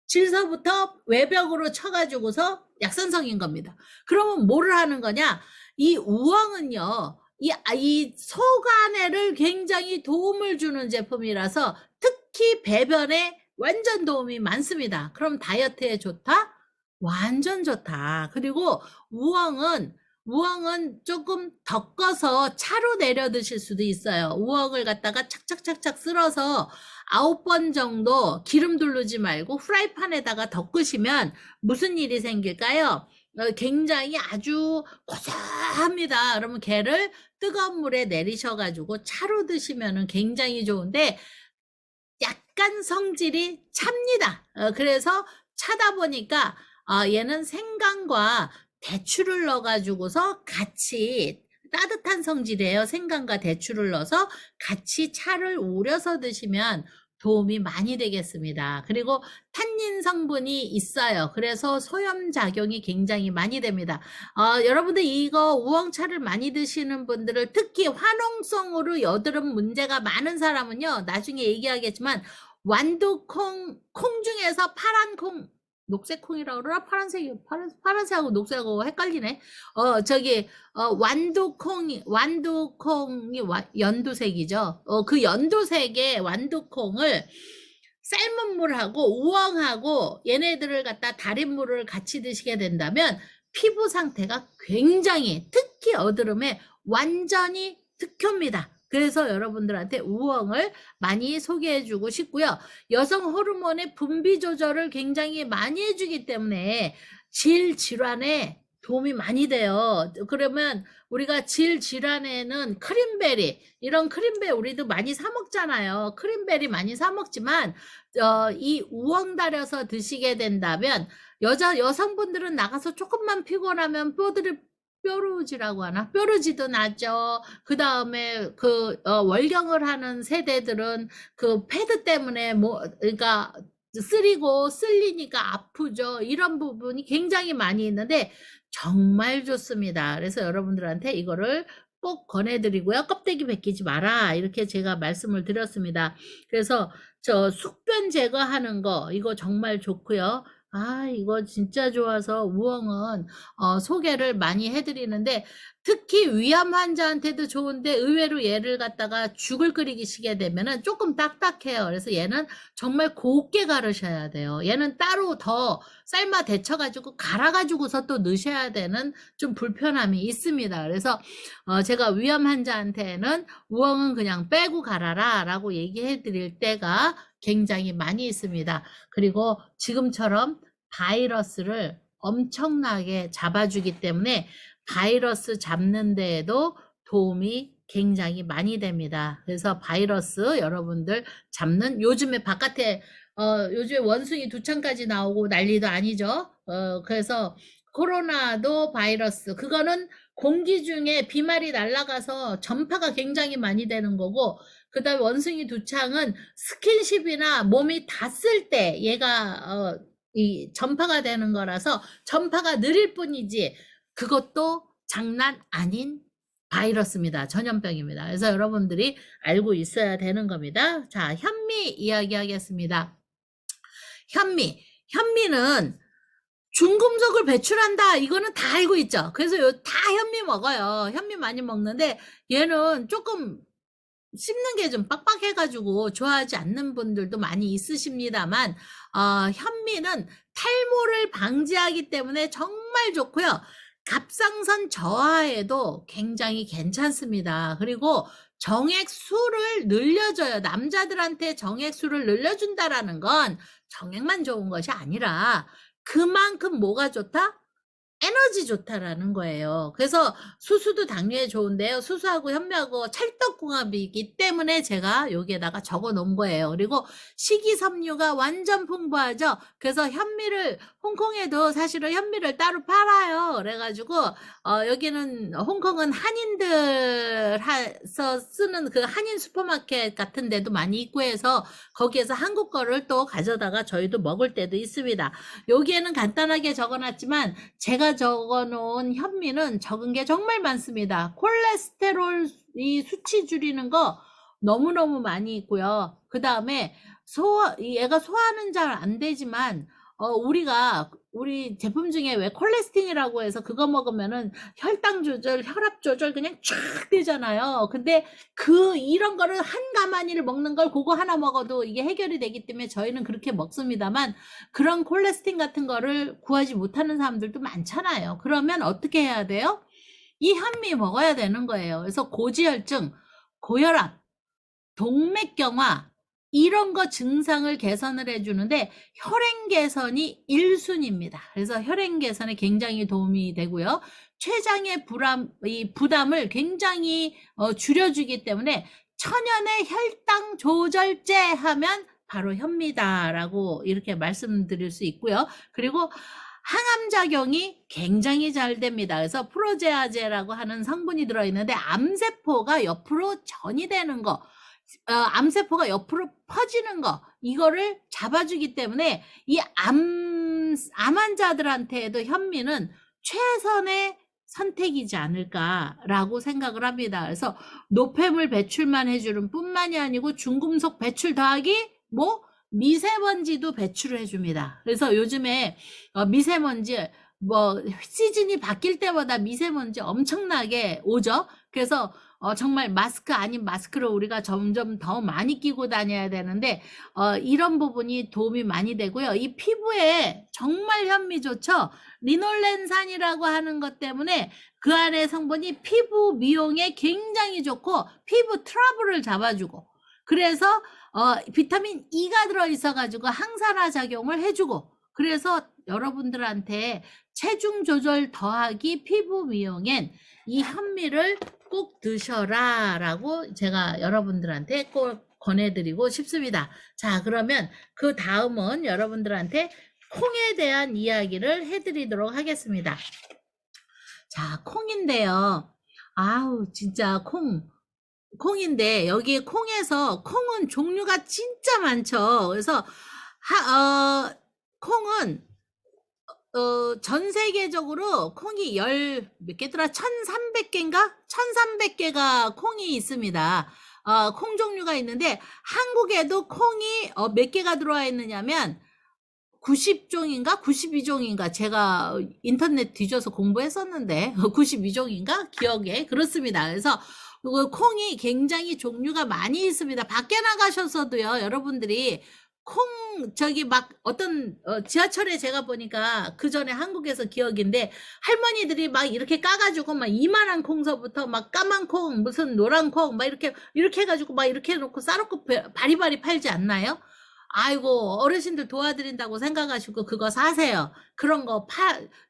질서부터 외벽으로 쳐가지고서 약산성인 겁니다. 그러면 뭐를 하는 거냐? 이 우엉은요, 이 속안에를 굉장히 도움을 주는 제품이라서 특히 배변에 완전 도움이 많습니다. 그럼 다이어트에 좋다? 완전 좋다. 그리고 우엉은 조금 덮어서 차로 내려 드실 수도 있어요. 우엉을 갖다가 착착착착 쓸어서 9번 정도 기름 두르지 말고 프라이팬에다가 덮으시면 무슨 일이 생길까요? 굉장히 아주 고소합니다. 그러면 걔를 뜨거운 물에 내리셔가지고 차로 드시면 굉장히 좋은데 약간 성질이 찹니다. 그래서 차다 보니까 얘는 생강과 대추를 넣어가지고서 같이 따뜻한 성질이에요. 생강과 대추를 넣어서 같이 차를 우려서 드시면 도움이 많이 되겠습니다. 그리고 탄닌 성분이 있어요. 그래서 소염작용이 굉장히 많이 됩니다. 여러분들 이거 우엉차를 많이 드시는 분들을 특히 화농성으로 여드름 문제가 많은 사람은요. 나중에 얘기하겠지만 완두콩, 콩 중에서 파란 콩, 녹색 콩이라고 그러나? 파란색하고 녹색하고 헷갈리네. 완두콩이 연두색이죠. 그 연두색의 완두콩을 삶은 물하고 우엉하고 얘네들을 갖다 달인 물을 같이 드시게 된다면 피부 상태가 굉장히 특히 여드름에 완전히 특효입니다. 그래서 여러분들한테 우엉을 많이 소개해주고 싶고요. 여성 호르몬의 분비 조절을 굉장히 많이 해주기 때문에 질환에 도움이 많이 돼요. 그러면 우리가 질환에는 크림베리, 이런 크림베리 우리도 많이 사 먹잖아요. 크림베리 많이 사 먹지만 이 우엉 달여서 드시게 된다면 여성분들은 나가서 조금만 피곤하면 뾰루지라고 하나? 뾰루지도 나죠. 그 다음에 월경을 하는 세대들은 그 패드 때문에 그러니까 쓸리니까 아프죠. 이런 부분이 굉장히 많이 있는데 정말 좋습니다. 그래서 여러분들한테 이거를 꼭 권해드리고요. 껍데기 벗기지 마라. 이렇게 제가 말씀을 드렸습니다. 그래서 저 숙변 제거하는 거 이거 정말 좋고요. 이거 진짜 좋아서 우엉은 소개를 많이 해드리는데 특히 위암 환자한테도 좋은데 의외로 얘를 갖다가 죽을 끓이시게 되면은 조금 딱딱해요. 그래서 얘는 정말 곱게 갈으셔야 돼요. 얘는 따로 더 삶아 데쳐가지고 갈아가지고서 또 넣으셔야 되는 좀 불편함이 있습니다. 그래서 제가 위암 환자한테는 우엉은 그냥 빼고 갈아라 라고 얘기해 드릴 때가 굉장히 많이 있습니다. 그리고 지금처럼 바이러스를 엄청나게 잡아주기 때문에 바이러스 잡는 데에도 도움이 굉장히 많이 됩니다. 그래서 바이러스 여러분들 잡는 요즘에 바깥에 요즘에 원숭이 2창까지 나오고 난리도 아니죠. 그래서 코로나도 바이러스 그거는 공기 중에 비말이 날아가서 전파가 굉장히 많이 되는 거고 그 다음에 원숭이 2창은 스킨십이나 몸이 닿았을 때 얘가 이 전파가 되는 거라서 전파가 느릴 뿐이지 그것도 장난 아닌 바이러스입니다. 전염병입니다. 그래서 여러분들이 알고 있어야 되는 겁니다. 자, 현미 이야기하겠습니다. 현미는 중금속을 배출한다. 이거는 다 알고 있죠. 그래서 다 현미 먹어요. 현미 많이 먹는데 얘는 조금 씹는 게 좀 빡빡해가지고 좋아하지 않는 분들도 많이 있으십니다만 현미는 탈모를 방지하기 때문에 정말 좋고요. 갑상선 저하에도 굉장히 괜찮습니다. 그리고 정액수를 늘려줘요. 남자들한테 정액수를 늘려준다라는 건 정액만 좋은 것이 아니라 그만큼 뭐가 좋다? 에너지 좋다라는 거예요. 그래서 수수도 당뇨에 좋은데요. 수수하고 현미하고 찰떡궁합이기 때문에 제가 여기에다가 적어 놓은 거예요. 그리고 식이섬유가 완전 풍부하죠. 그래서 현미를 홍콩에도 사실은 현미를 따로 팔아요. 그래가지고 여기는 홍콩은 한인들서 쓰는 그 한인 슈퍼마켓 같은 데도 많이 있고 해서 거기에서 한국 거를 또 가져다가 저희도 먹을 때도 있습니다. 여기에는 간단하게 적어놨지만 제가 적어놓은 현미는 적은 게 정말 많습니다. 콜레스테롤 이 수치 줄이는 거 너무너무 많이 있고요. 그 다음에 얘가 소화는 잘 안 되지만 우리 제품 중에 왜 콜레스틴이라고 해서 그거 먹으면은 혈당 조절, 혈압 조절 그냥 쫙 되잖아요. 근데 이런 거를 한 가마니를 먹는 걸 그거 하나 먹어도 이게 해결이 되기 때문에 저희는 그렇게 먹습니다만 그런 콜레스틴 같은 거를 구하지 못하는 사람들도 많잖아요. 그러면 어떻게 해야 돼요? 이 현미 먹어야 되는 거예요. 그래서 고지혈증, 고혈압, 동맥경화 이런 거 증상을 개선을 해주는데 혈행 개선이 1순위입니다. 그래서 혈행 개선에 굉장히 도움이 되고요. 췌장의 부담을 굉장히 줄여주기 때문에 천연의 혈당 조절제 하면 바로 현미다라고 이렇게 말씀드릴 수 있고요. 그리고 항암 작용이 굉장히 잘 됩니다. 그래서 프로제아제라고 하는 성분이 들어있는데 암세포가 옆으로 전이 되는 거, 암세포가 옆으로 퍼지는 거, 이거를 잡아주기 때문에 이 암 환자들한테도 현미는 최선의 선택이지 않을까라고 생각을 합니다. 그래서 노폐물 배출만 해주는 뿐만이 아니고 중금속 배출 더하기 미세먼지도 배출을 해줍니다. 그래서 요즘에 미세먼지 시즌이 바뀔 때마다 미세먼지 엄청나게 오죠. 그래서 정말 마스크 아닌 마스크를 우리가 점점 더 많이 끼고 다녀야 되는데 이런 부분이 도움이 많이 되고요. 이 피부에 정말 현미 좋죠. 리놀렌산이라고 하는 것 때문에 그 안에 성분이 피부 미용에 굉장히 좋고 피부 트러블을 잡아주고 그래서 비타민 E가 들어있어 가지고 항산화 작용을 해주고 그래서 여러분들한테 체중 조절 더하기 피부 미용엔 이 현미를 꼭 드셔라 라고 제가 여러분들한테 꼭 권해드리고 싶습니다. 자, 그러면 그 다음은 여러분들한테 콩에 대한 이야기를 해드리도록 하겠습니다. 자, 콩인데요. 아우, 진짜 콩인데 여기 콩에서 콩은 종류가 진짜 많죠. 그래서 콩은 전 세계적으로 콩이 몇 개더라? 1300개인가? 1300개가 콩이 있습니다. 콩 종류가 있는데 한국에도 콩이 몇 개가 들어와 있느냐면 90종인가 92종인가 제가 인터넷 뒤져서 공부했었는데 92종인가 기억에 그렇습니다. 그래서 콩이 굉장히 종류가 많이 있습니다. 밖에 나가셔서도요 여러분들이 콩 어떤 지하철에 제가 보니까 그 전에 한국에서 기억인데 할머니들이 막 이렇게 까가지고 막 이만한 콩서부터 막 까만 콩 무슨 노란 콩 막 이렇게 해가지고 막 이렇게 해놓고 싸놓고 바리바리 팔지 않나요? 아이고 어르신들 도와드린다고 생각하시고 그거 사세요. 그런 거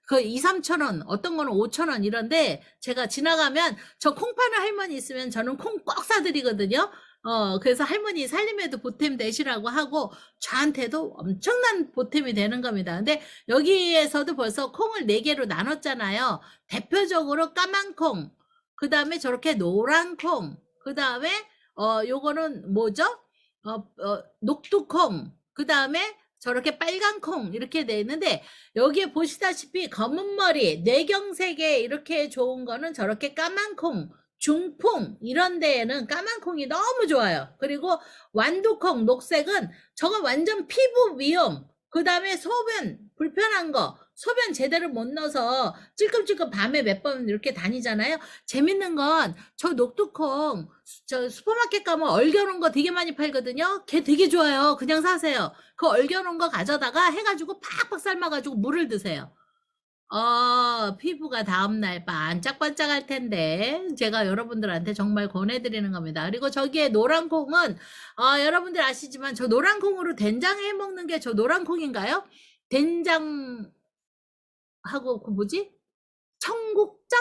그 2, 3천 원 어떤 거는 5천 원 이런데 제가 지나가면 저 콩 파는 할머니 있으면 저는 콩 꼭 사드리거든요. 그래서 할머니 살림에도 보탬 되시라고 하고 저한테도 엄청난 보탬이 되는 겁니다. 근데 여기에서도 벌써 콩을 4개로 나눴잖아요. 대표적으로 까만 콩, 그 다음에 저렇게 노란 콩, 그 다음에 요거는 뭐죠? 녹두콩, 그 다음에 저렇게 빨간 콩 이렇게 돼 있는데 여기에 보시다시피 검은 머리, 뇌경색에 이렇게 좋은 거는 저렇게 까만 콩, 중풍 이런 데에는 까만 콩이 너무 좋아요. 그리고 완두콩, 녹색은 저거 완전 피부 미용, 그 다음에 소변 불편한 거, 소변 제대로 못 넣어서 찔끔찔끔 밤에 몇 번 이렇게 다니잖아요. 재밌는 건 저 녹두콩 저 슈퍼마켓 가면 얼겨놓은 거 되게 많이 팔거든요. 걔 되게 좋아요. 그냥 사세요. 그 얼겨놓은 거 가져다가 해가지고 팍팍 삶아가지고 물을 드세요. 피부가 다음날 반짝반짝할 텐데 제가 여러분들한테 정말 권해드리는 겁니다. 그리고 저기에 노란 콩은 여러분들 아시지만 저 노란 콩으로 된장 해먹는 게 저 노란 콩인가요? 된장하고 그 뭐지? 청국장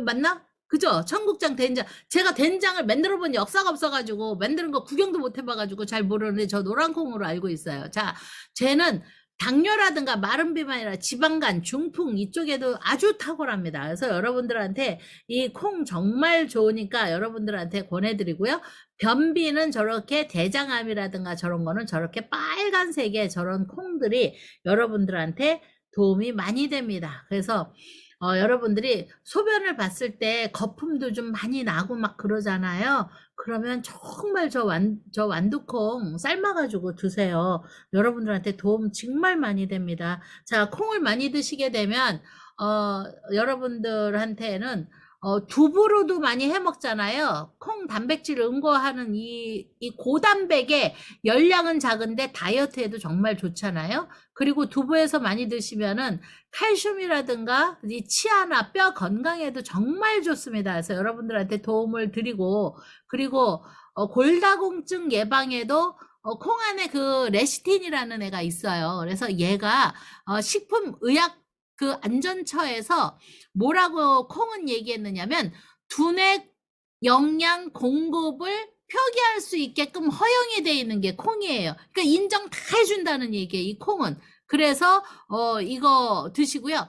맞나? 그죠? 청국장 된장. 제가 된장을 만들어 본 역사가 없어가지고 만드는 거 구경도 못 해봐가지고 잘 모르는데 저 노란콩으로 알고 있어요. 자, 쟤는 당뇨라든가 마른 비만이라 지방간, 중풍 이쪽에도 아주 탁월합니다. 그래서 여러분들한테 이 콩 정말 좋으니까 여러분들한테 권해드리고요. 변비는 저렇게 대장암이라든가 저런 거는 저렇게 빨간색의 저런 콩들이 여러분들한테 도움이 많이 됩니다. 그래서 여러분들이 소변을 봤을 때 거품도 좀 많이 나고 막 그러잖아요. 그러면 정말 저 완두콩 삶아가지고 드세요. 여러분들한테 도움 정말 많이 됩니다. 자, 콩을 많이 드시게 되면, 여러분들한테는, 두부로도 많이 해 먹잖아요. 콩 단백질을 응고하는 이 고단백의 열량은 작은데 다이어트에도 정말 좋잖아요. 그리고 두부에서 많이 드시면은 칼슘이라든가 이 치아나 뼈 건강에도 정말 좋습니다. 그래서 여러분들한테 도움을 드리고, 그리고 골다공증 예방에도 콩 안에 그 레시틴이라는 애가 있어요. 그래서 얘가 식품의약 그 안전처에서 뭐라고 콩은 얘기했느냐면 두뇌 영양 공급을 표기할 수 있게끔 허용이 돼 있는 게 콩이에요. 그러니까 인정 다 해준다는 얘기예요, 이 콩은. 그래서 이거 드시고요.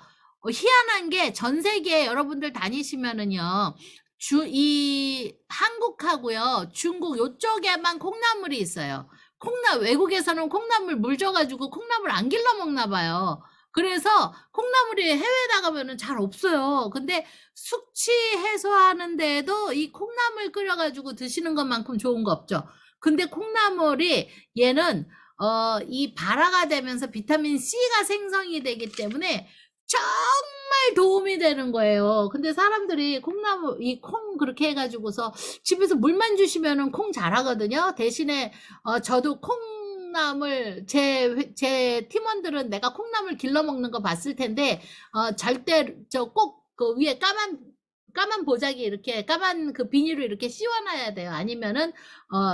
희한한 게 전 세계에 여러분들 다니시면은요. 이 한국하고요, 중국 요쪽에만 콩나물이 있어요. 외국에서는 콩나물 물 줘가지고 콩나물 안 길러 먹나 봐요. 그래서 콩나물이 해외 나가면은 잘 없어요. 근데 숙취 해소하는 데에도 이 콩나물 끓여가지고 드시는 것만큼 좋은 거 없죠. 근데 콩나물이 얘는 이 발화가 되면서 비타민 C가 생성이 되기 때문에 정말 도움이 되는 거예요. 근데 사람들이 이 콩 그렇게 해가지고서 집에서 물만 주시면은 콩 잘하거든요. 대신에 저도 콩나물 제 팀원들은 내가 콩나물 길러 먹는 거 봤을 텐데 절대 저 꼭 그 위에 까만 보자기 이렇게 까만 그 비닐로 이렇게 씌워놔야 돼요. 아니면은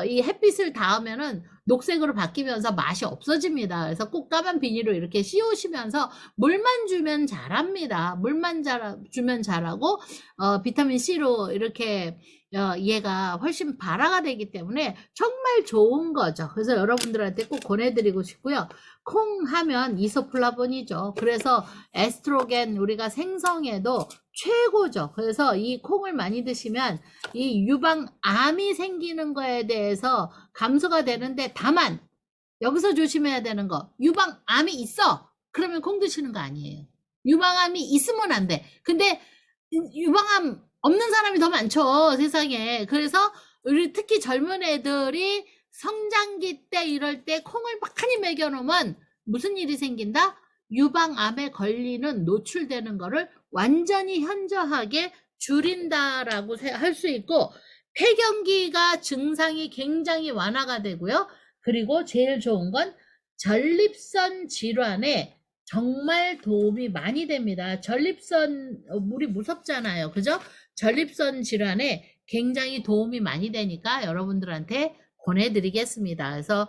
이 햇빛을 닿으면은 녹색으로 바뀌면서 맛이 없어집니다. 그래서 꼭 까만 비닐로 이렇게 씌우시면서 물만 주면 잘합니다. 물만 주면 잘하고 비타민 C로 이렇게 얘가 훨씬 발화가 되기 때문에 정말 좋은 거죠. 그래서 여러분들한테 꼭 권해드리고 싶고요. 콩 하면 이소플라본이죠. 그래서 에스트로겐 우리가 생성에도 최고죠. 그래서 이 콩을 많이 드시면 이 유방암이 생기는 거에 대해서 감소가 되는데, 다만 여기서 조심해야 되는 거, 유방암이 있어. 그러면 콩 드시는 거 아니에요. 유방암이 있으면 안 돼. 근데 유방암 없는 사람이 더 많죠, 세상에. 그래서 우리 특히 젊은 애들이 성장기 때 이럴 때 콩을 많이 먹여놓으면 무슨 일이 생긴다? 유방암에 걸리는 노출되는 거를 완전히 현저하게 줄인다라고 할 수 있고, 폐경기가 증상이 굉장히 완화가 되고요. 그리고 제일 좋은 건 전립선 질환에 정말 도움이 많이 됩니다. 전립선 물이 무섭잖아요. 그죠? 전립선 질환에 굉장히 도움이 많이 되니까 여러분들한테 권해드리겠습니다. 그래서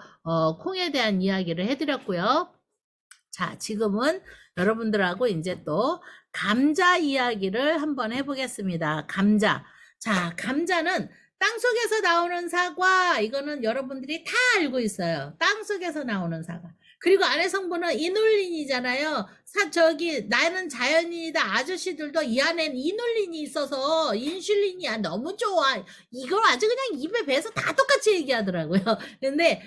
콩에 대한 이야기를 해드렸고요. 자, 지금은 여러분들하고 이제 또 감자 이야기를 한번 해보겠습니다. 감자. 자, 감자는 땅속에서 나오는 사과, 이거는 여러분들이 다 알고 있어요. 땅속에서 나오는 사과. 그리고 안에 성분은 이눌린이잖아요. 나는 자연인이다 아저씨들도 이 안엔 이눌린이 있어서 인슐린이야 너무 좋아. 이걸 아주 그냥 입에 배서 다 똑같이 얘기하더라고요. 근데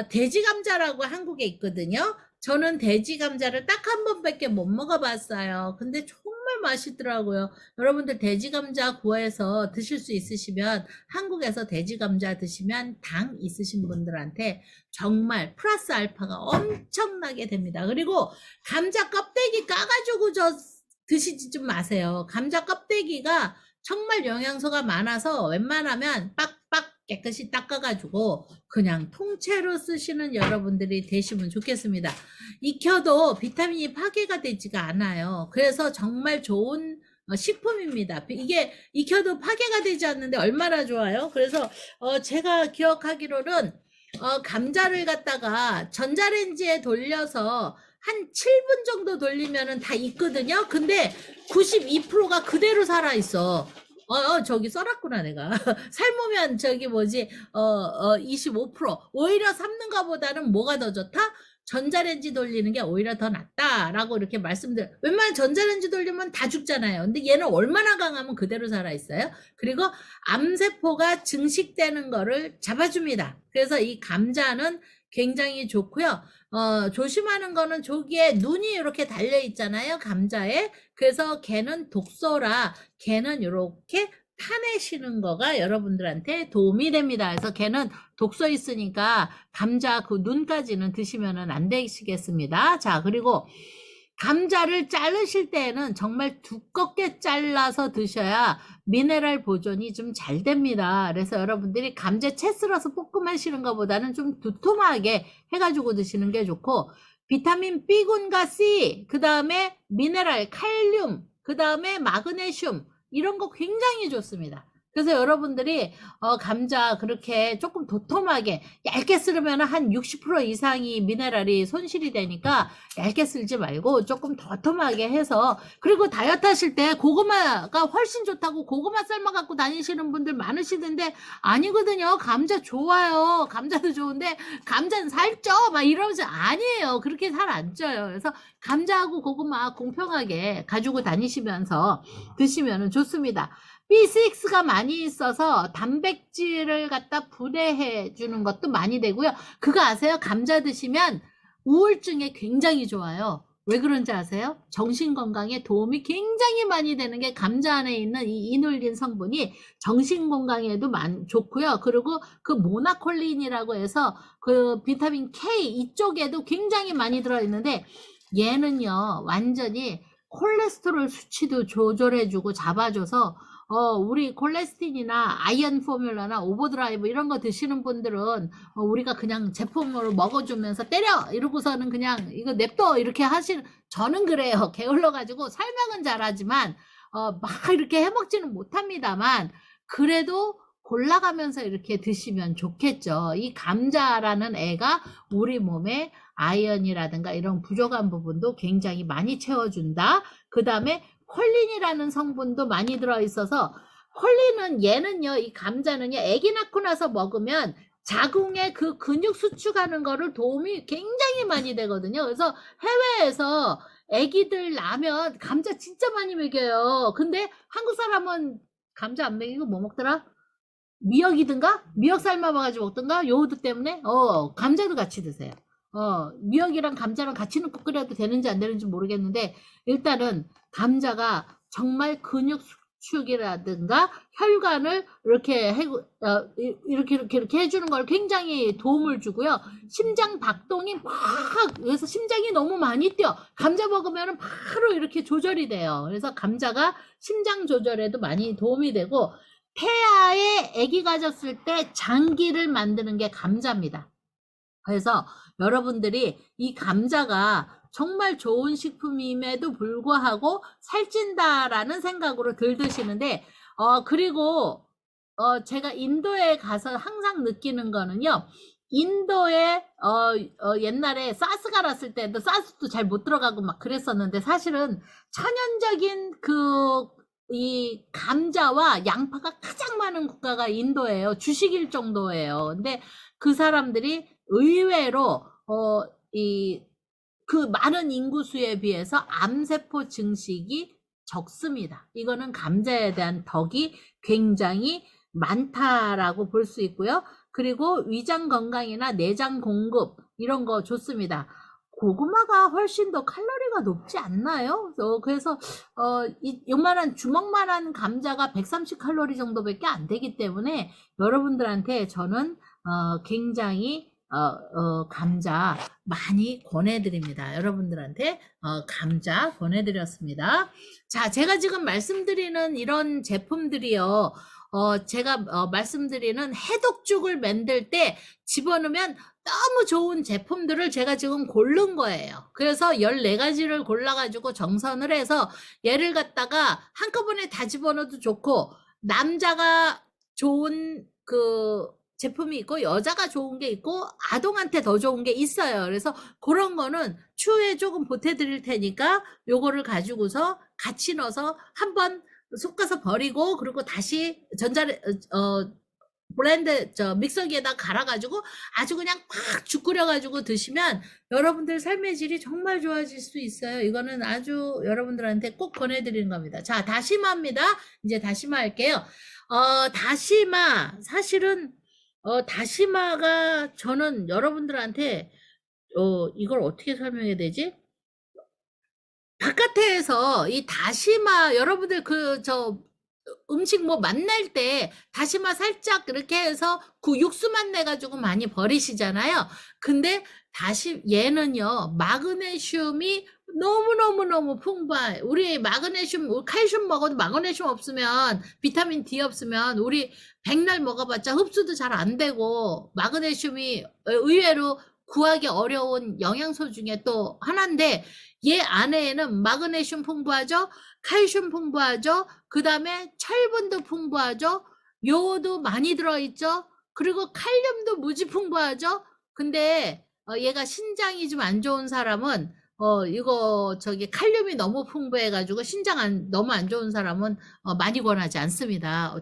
돼지 감자라고 한국에 있거든요. 저는 돼지 감자를 딱 한 번밖에 못 먹어봤어요. 근데 정말 맛있더라고요. 여러분들 돼지 감자 구해서 드실 수 있으시면, 한국에서 돼지 감자 드시면 당 있으신 분들한테 정말 플러스 알파가 엄청나게 됩니다. 그리고 감자 껍데기 까가지고 드시지 좀 마세요. 감자 껍데기가 정말 영양소가 많아서 웬만하면 빡빡 깨끗이 닦아가지고 그냥 통째로 쓰시는 여러분들이 되시면 좋겠습니다. 익혀도 비타민이 파괴가 되지가 않아요. 그래서 정말 좋은 식품입니다. 이게 익혀도 파괴가 되지 않는데 얼마나 좋아요. 그래서 제가 기억하기로는 감자를 갖다가 전자레인지에 돌려서 한 7분 정도 돌리면은 다 익거든요. 근데 92%가 그대로 살아있어. 저기 써놨구나, 내가. 삶으면 저기 뭐지, 25%. 오히려 삶는 것보다는 뭐가 더 좋다? 전자레인지 돌리는 게 오히려 더 낫다라고 이렇게 웬만한 전자레인지 돌리면 다 죽잖아요. 근데 얘는 얼마나 강하면 그대로 살아있어요. 그리고 암세포가 증식되는 거를 잡아줍니다. 그래서 이 감자는 굉장히 좋고요. 조심하는 거는 저기에 눈이 이렇게 달려 있잖아요. 감자에. 그래서 걔는 독소라 걔는 이렇게 타내시는 거가 여러분들한테 도움이 됩니다. 그래서 걔는 독소 있으니까 감자 그 눈까지는 드시면은 안 되시겠습니다. 자, 그리고 감자를 자르실 때에는 정말 두껍게 잘라서 드셔야 미네랄 보존이 좀 잘 됩니다. 그래서 여러분들이 감자 채 썰어서 볶음 하시는 것보다는 좀 두툼하게 해가지고 드시는 게 좋고, 비타민 B군과 C, 그 다음에 미네랄, 칼륨, 그 다음에 마그네슘, 이런 거 굉장히 좋습니다. 그래서 여러분들이 감자 그렇게 조금 도톰하게 얇게 썰으면 한 60% 이상이 미네랄이 손실이 되니까 얇게 썰지 말고 조금 도톰하게 해서, 그리고 다이어트 하실 때 고구마가 훨씬 좋다고 고구마 삶아 갖고 다니시는 분들 많으시던데 아니거든요. 감자 좋아요. 감자도 좋은데 감자는 살쪄 막 이러면서, 아니에요. 그렇게 살 안 쪄요. 그래서 감자하고 고구마 공평하게 가지고 다니시면서 드시면 좋습니다. B6가 많이 있어서 단백질을 갖다 분해해 주는 것도 많이 되고요. 그거 아세요? 감자 드시면 우울증에 굉장히 좋아요. 왜 그런지 아세요? 정신건강에 도움이 굉장히 많이 되는 게 감자 안에 있는 이 이눌린 성분이 정신건강에도 좋고요. 그리고 그 모나콜린이라고 해서 그 비타민 K 이쪽에도 굉장히 많이 들어있는데, 얘는요 완전히 콜레스테롤 수치도 조절해주고 잡아줘서 우리 콜레스틴이나 아이언 포뮬러나 오버드라이브 이런 거 드시는 분들은 우리가 그냥 제품으로 먹어주면서 때려 이러고서는 그냥 이거 냅둬 이렇게 하시는, 저는 그래요. 게을러 가지고 설명은 잘하지만 막 이렇게 해먹지는 못합니다만, 그래도 골라가면서 이렇게 드시면 좋겠죠. 이 감자라는 애가 우리 몸에 아이언이라든가 이런 부족한 부분도 굉장히 많이 채워준다. 그 다음에 콜린이라는 성분도 많이 들어있어서, 콜린은 얘는요, 이 감자는요, 애기 낳고 나서 먹으면 자궁에 그 근육 수축하는 거를 도움이 굉장히 많이 되거든요. 그래서 해외에서 애기들 낳으면 감자 진짜 많이 먹여요. 근데 한국 사람은 감자 안 먹이고 뭐 먹더라? 미역이든가 미역 삶아봐가지고 먹든가, 요오드 때문에 감자도 같이 드세요. 미역이랑 감자랑 같이 넣고 끓여도 되는지 안 되는지 모르겠는데, 일단은 감자가 정말 근육 수축이라든가 혈관을 이렇게 해주는 걸 굉장히 도움을 주고요. 심장 박동이 막, 그래서 심장이 너무 많이 뛰어. 감자 먹으면 바로 이렇게 조절이 돼요. 그래서 감자가 심장 조절에도 많이 도움이 되고, 태아에 아기 가졌을 때 장기를 만드는 게 감자입니다. 그래서 여러분들이 이 감자가 정말 좋은 식품임에도 불구하고 살찐다라는 생각으로 들 드시는데, 그리고 제가 인도에 가서 항상 느끼는 거는요, 인도에 옛날에 사스 갈았을 때도 사스도 잘 못 들어가고 막 그랬었는데, 사실은 천연적인 이 감자와 양파가 가장 많은 국가가 인도예요. 주식일 정도예요. 근데 그 사람들이 의외로 그 많은 인구수에 비해서 암세포 증식이 적습니다. 이거는 감자에 대한 덕이 굉장히 많다라고 볼 수 있고요. 그리고 위장 건강이나 내장 공급 이런 거 좋습니다. 고구마가 훨씬 더 칼로리가 높지 않나요? 그래서 요만한 주먹만한 감자가 130칼로리 정도밖에 안 되기 때문에 여러분들한테 저는 굉장히 감자 많이 권해드립니다. 여러분들한테 감자 권해드렸습니다. 자, 제가 지금 말씀드리는 이런 제품들이요, 제가 말씀드리는 해독죽을 만들 때 집어넣으면 너무 좋은 제품들을 제가 지금 고른 거예요. 그래서 14가지를 골라가지고 정선을 해서 얘를 갖다가 한꺼번에 다 집어넣어도 좋고, 남자가 좋은 제품이 있고 여자가 좋은 게 있고 아동한테 더 좋은 게 있어요. 그래서 그런 거는 추후에 조금 보태드릴 테니까 요거를 가지고서 같이 넣어서 한번 섞어서 버리고 그리고 다시 블렌드 믹서기에다 갈아가지고 아주 그냥 팍 죽 끓여가지고 드시면 여러분들 삶의 질이 정말 좋아질 수 있어요. 이거는 아주 여러분들한테 꼭 권해드리는 겁니다. 자, 다시마입니다. 이제 다시마 할게요. 다시마 사실은 다시마가 저는 여러분들한테 이걸 어떻게 설명해야 되지? 바깥에서 이 다시마 여러분들 음식 뭐 맛낼 때 다시마 살짝 이렇게 해서 그 육수 맛 내가지고 많이 버리시잖아요. 근데 얘는요, 마그네슘이 너무너무너무 풍부해. 우리 칼슘 먹어도 마그네슘 없으면, 비타민 D 없으면, 우리 백날 먹어봤자 흡수도 잘 안 되고, 마그네슘이 의외로 구하기 어려운 영양소 중에 또 하나인데, 얘 안에는 마그네슘 풍부하죠? 칼슘 풍부하죠? 그 다음에 철분도 풍부하죠? 요오도 많이 들어있죠? 그리고 칼륨도 무지 풍부하죠? 근데 얘가 신장이 좀 안 좋은 사람은 칼륨이 너무 풍부해가지고 너무 안 좋은 사람은 많이 권하지 않습니다.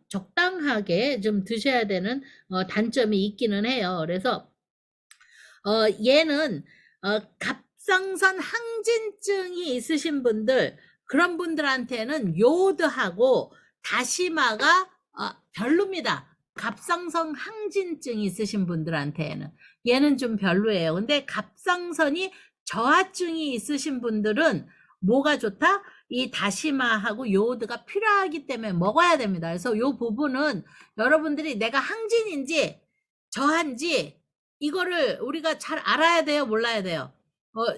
적당하게 좀 드셔야 되는 단점이 있기는 해요. 그래서 얘는 갑상선 항진증이 있으신 분들, 그런 분들한테는 요오드하고 다시마가 별로입니다. 갑상선 항진증이 있으신 분들한테는 얘는 좀 별로예요. 근데 갑상선이 저하증이 있으신 분들은 뭐가 좋다? 이 다시마하고 요오드가 필요하기 때문에 먹어야 됩니다. 그래서 요 부분은 여러분들이 내가 항진인지 저한지 이거를 우리가 잘 알아야 돼요, 몰라야 돼요?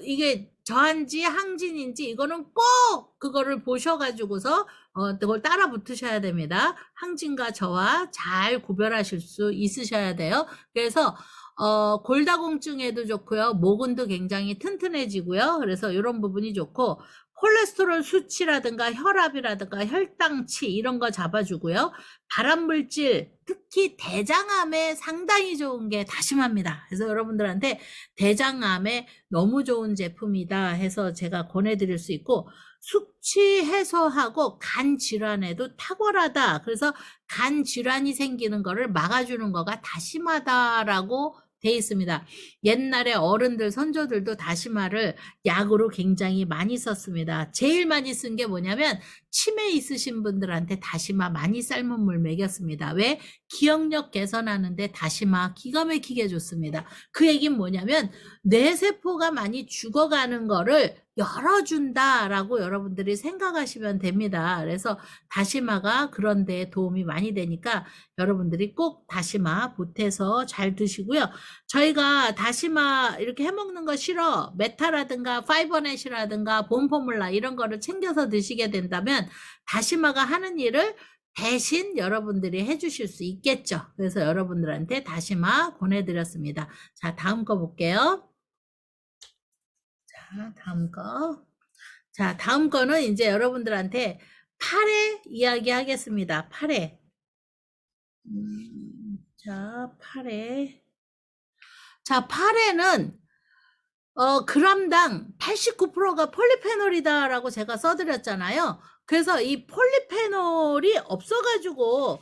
이게 저한지 항진인지 이거는 꼭 그거를 보셔가지고서 그걸 따라 붙으셔야 됩니다. 항진과 저하 잘 구별하실 수 있으셔야 돼요. 그래서 골다공증에도 좋고요. 모근도 굉장히 튼튼해지고요. 그래서 이런 부분이 좋고 콜레스테롤 수치라든가 혈압이라든가 혈당치 이런 거 잡아주고요. 발암물질 특히 대장암에 상당히 좋은 게 다시마입니다. 그래서 여러분들한테 대장암에 너무 좋은 제품이다 해서 제가 권해드릴 수 있고 숙취 해소하고 간 질환에도 탁월하다. 그래서 간 질환이 생기는 거를 막아주는 거가 다시마다라고 돼 있습니다. 옛날에 어른들, 선조들도 다시마를 약으로 굉장히 많이 썼습니다. 제일 많이 쓴 게 뭐냐면 치매 있으신 분들한테 다시마 많이 삶은 물 먹였습니다. 왜? 기억력 개선하는데 다시마 기가 막히게 좋습니다. 그 얘기는 뭐냐면 뇌세포가 많이 죽어가는 거를 열어준다라고 여러분들이 생각하시면 됩니다. 그래서 다시마가 그런 데 도움이 많이 되니까 여러분들이 꼭 다시마 보태서 잘 드시고요. 저희가 다시마 이렇게 해먹는 거 싫어. 메타라든가 파이버넷이라든가 본포뮬라 이런 거를 챙겨서 드시게 된다면 다시마가 하는 일을 대신 여러분들이 해주실 수 있겠죠. 그래서 여러분들한테 다시마 보내드렸습니다. 자, 다음 거 볼게요. 자, 다음 거. 자, 다음 거는 이제 여러분들한테 파래 이야기 하겠습니다. 파래. 자, 파래. 자, 파래는 그람당 89%가 폴리페놀이다라고 제가 써드렸잖아요. 그래서 이 폴리페놀이 없어가지고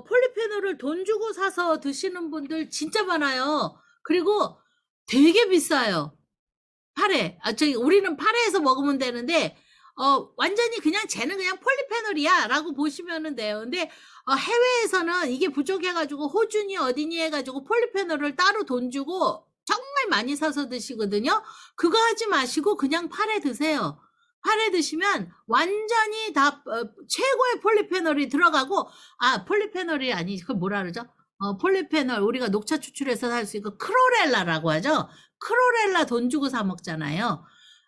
폴리페놀을 돈 주고 사서 드시는 분들 진짜 많아요. 그리고 되게 비싸요. 파래. 우리는 파래에서 먹으면 되는데 완전히 쟤는 그냥 폴리페놀이야 라고 보시면 돼요. 근데 해외에서는 이게 부족해가지고 호주니 어디니 해가지고 폴리페놀을 따로 돈 주고 정말 많이 사서 드시거든요. 그거 하지 마시고 그냥 파래 드세요. 파래 드시면 완전히 다 최고의 폴리페놀이 들어가고 폴리페놀이 아니 그 뭐라 그러죠? 폴리페놀 우리가 녹차 추출해서 살 수 있고 크로렐라라고 하죠. 크로렐라 돈 주고 사 먹잖아요.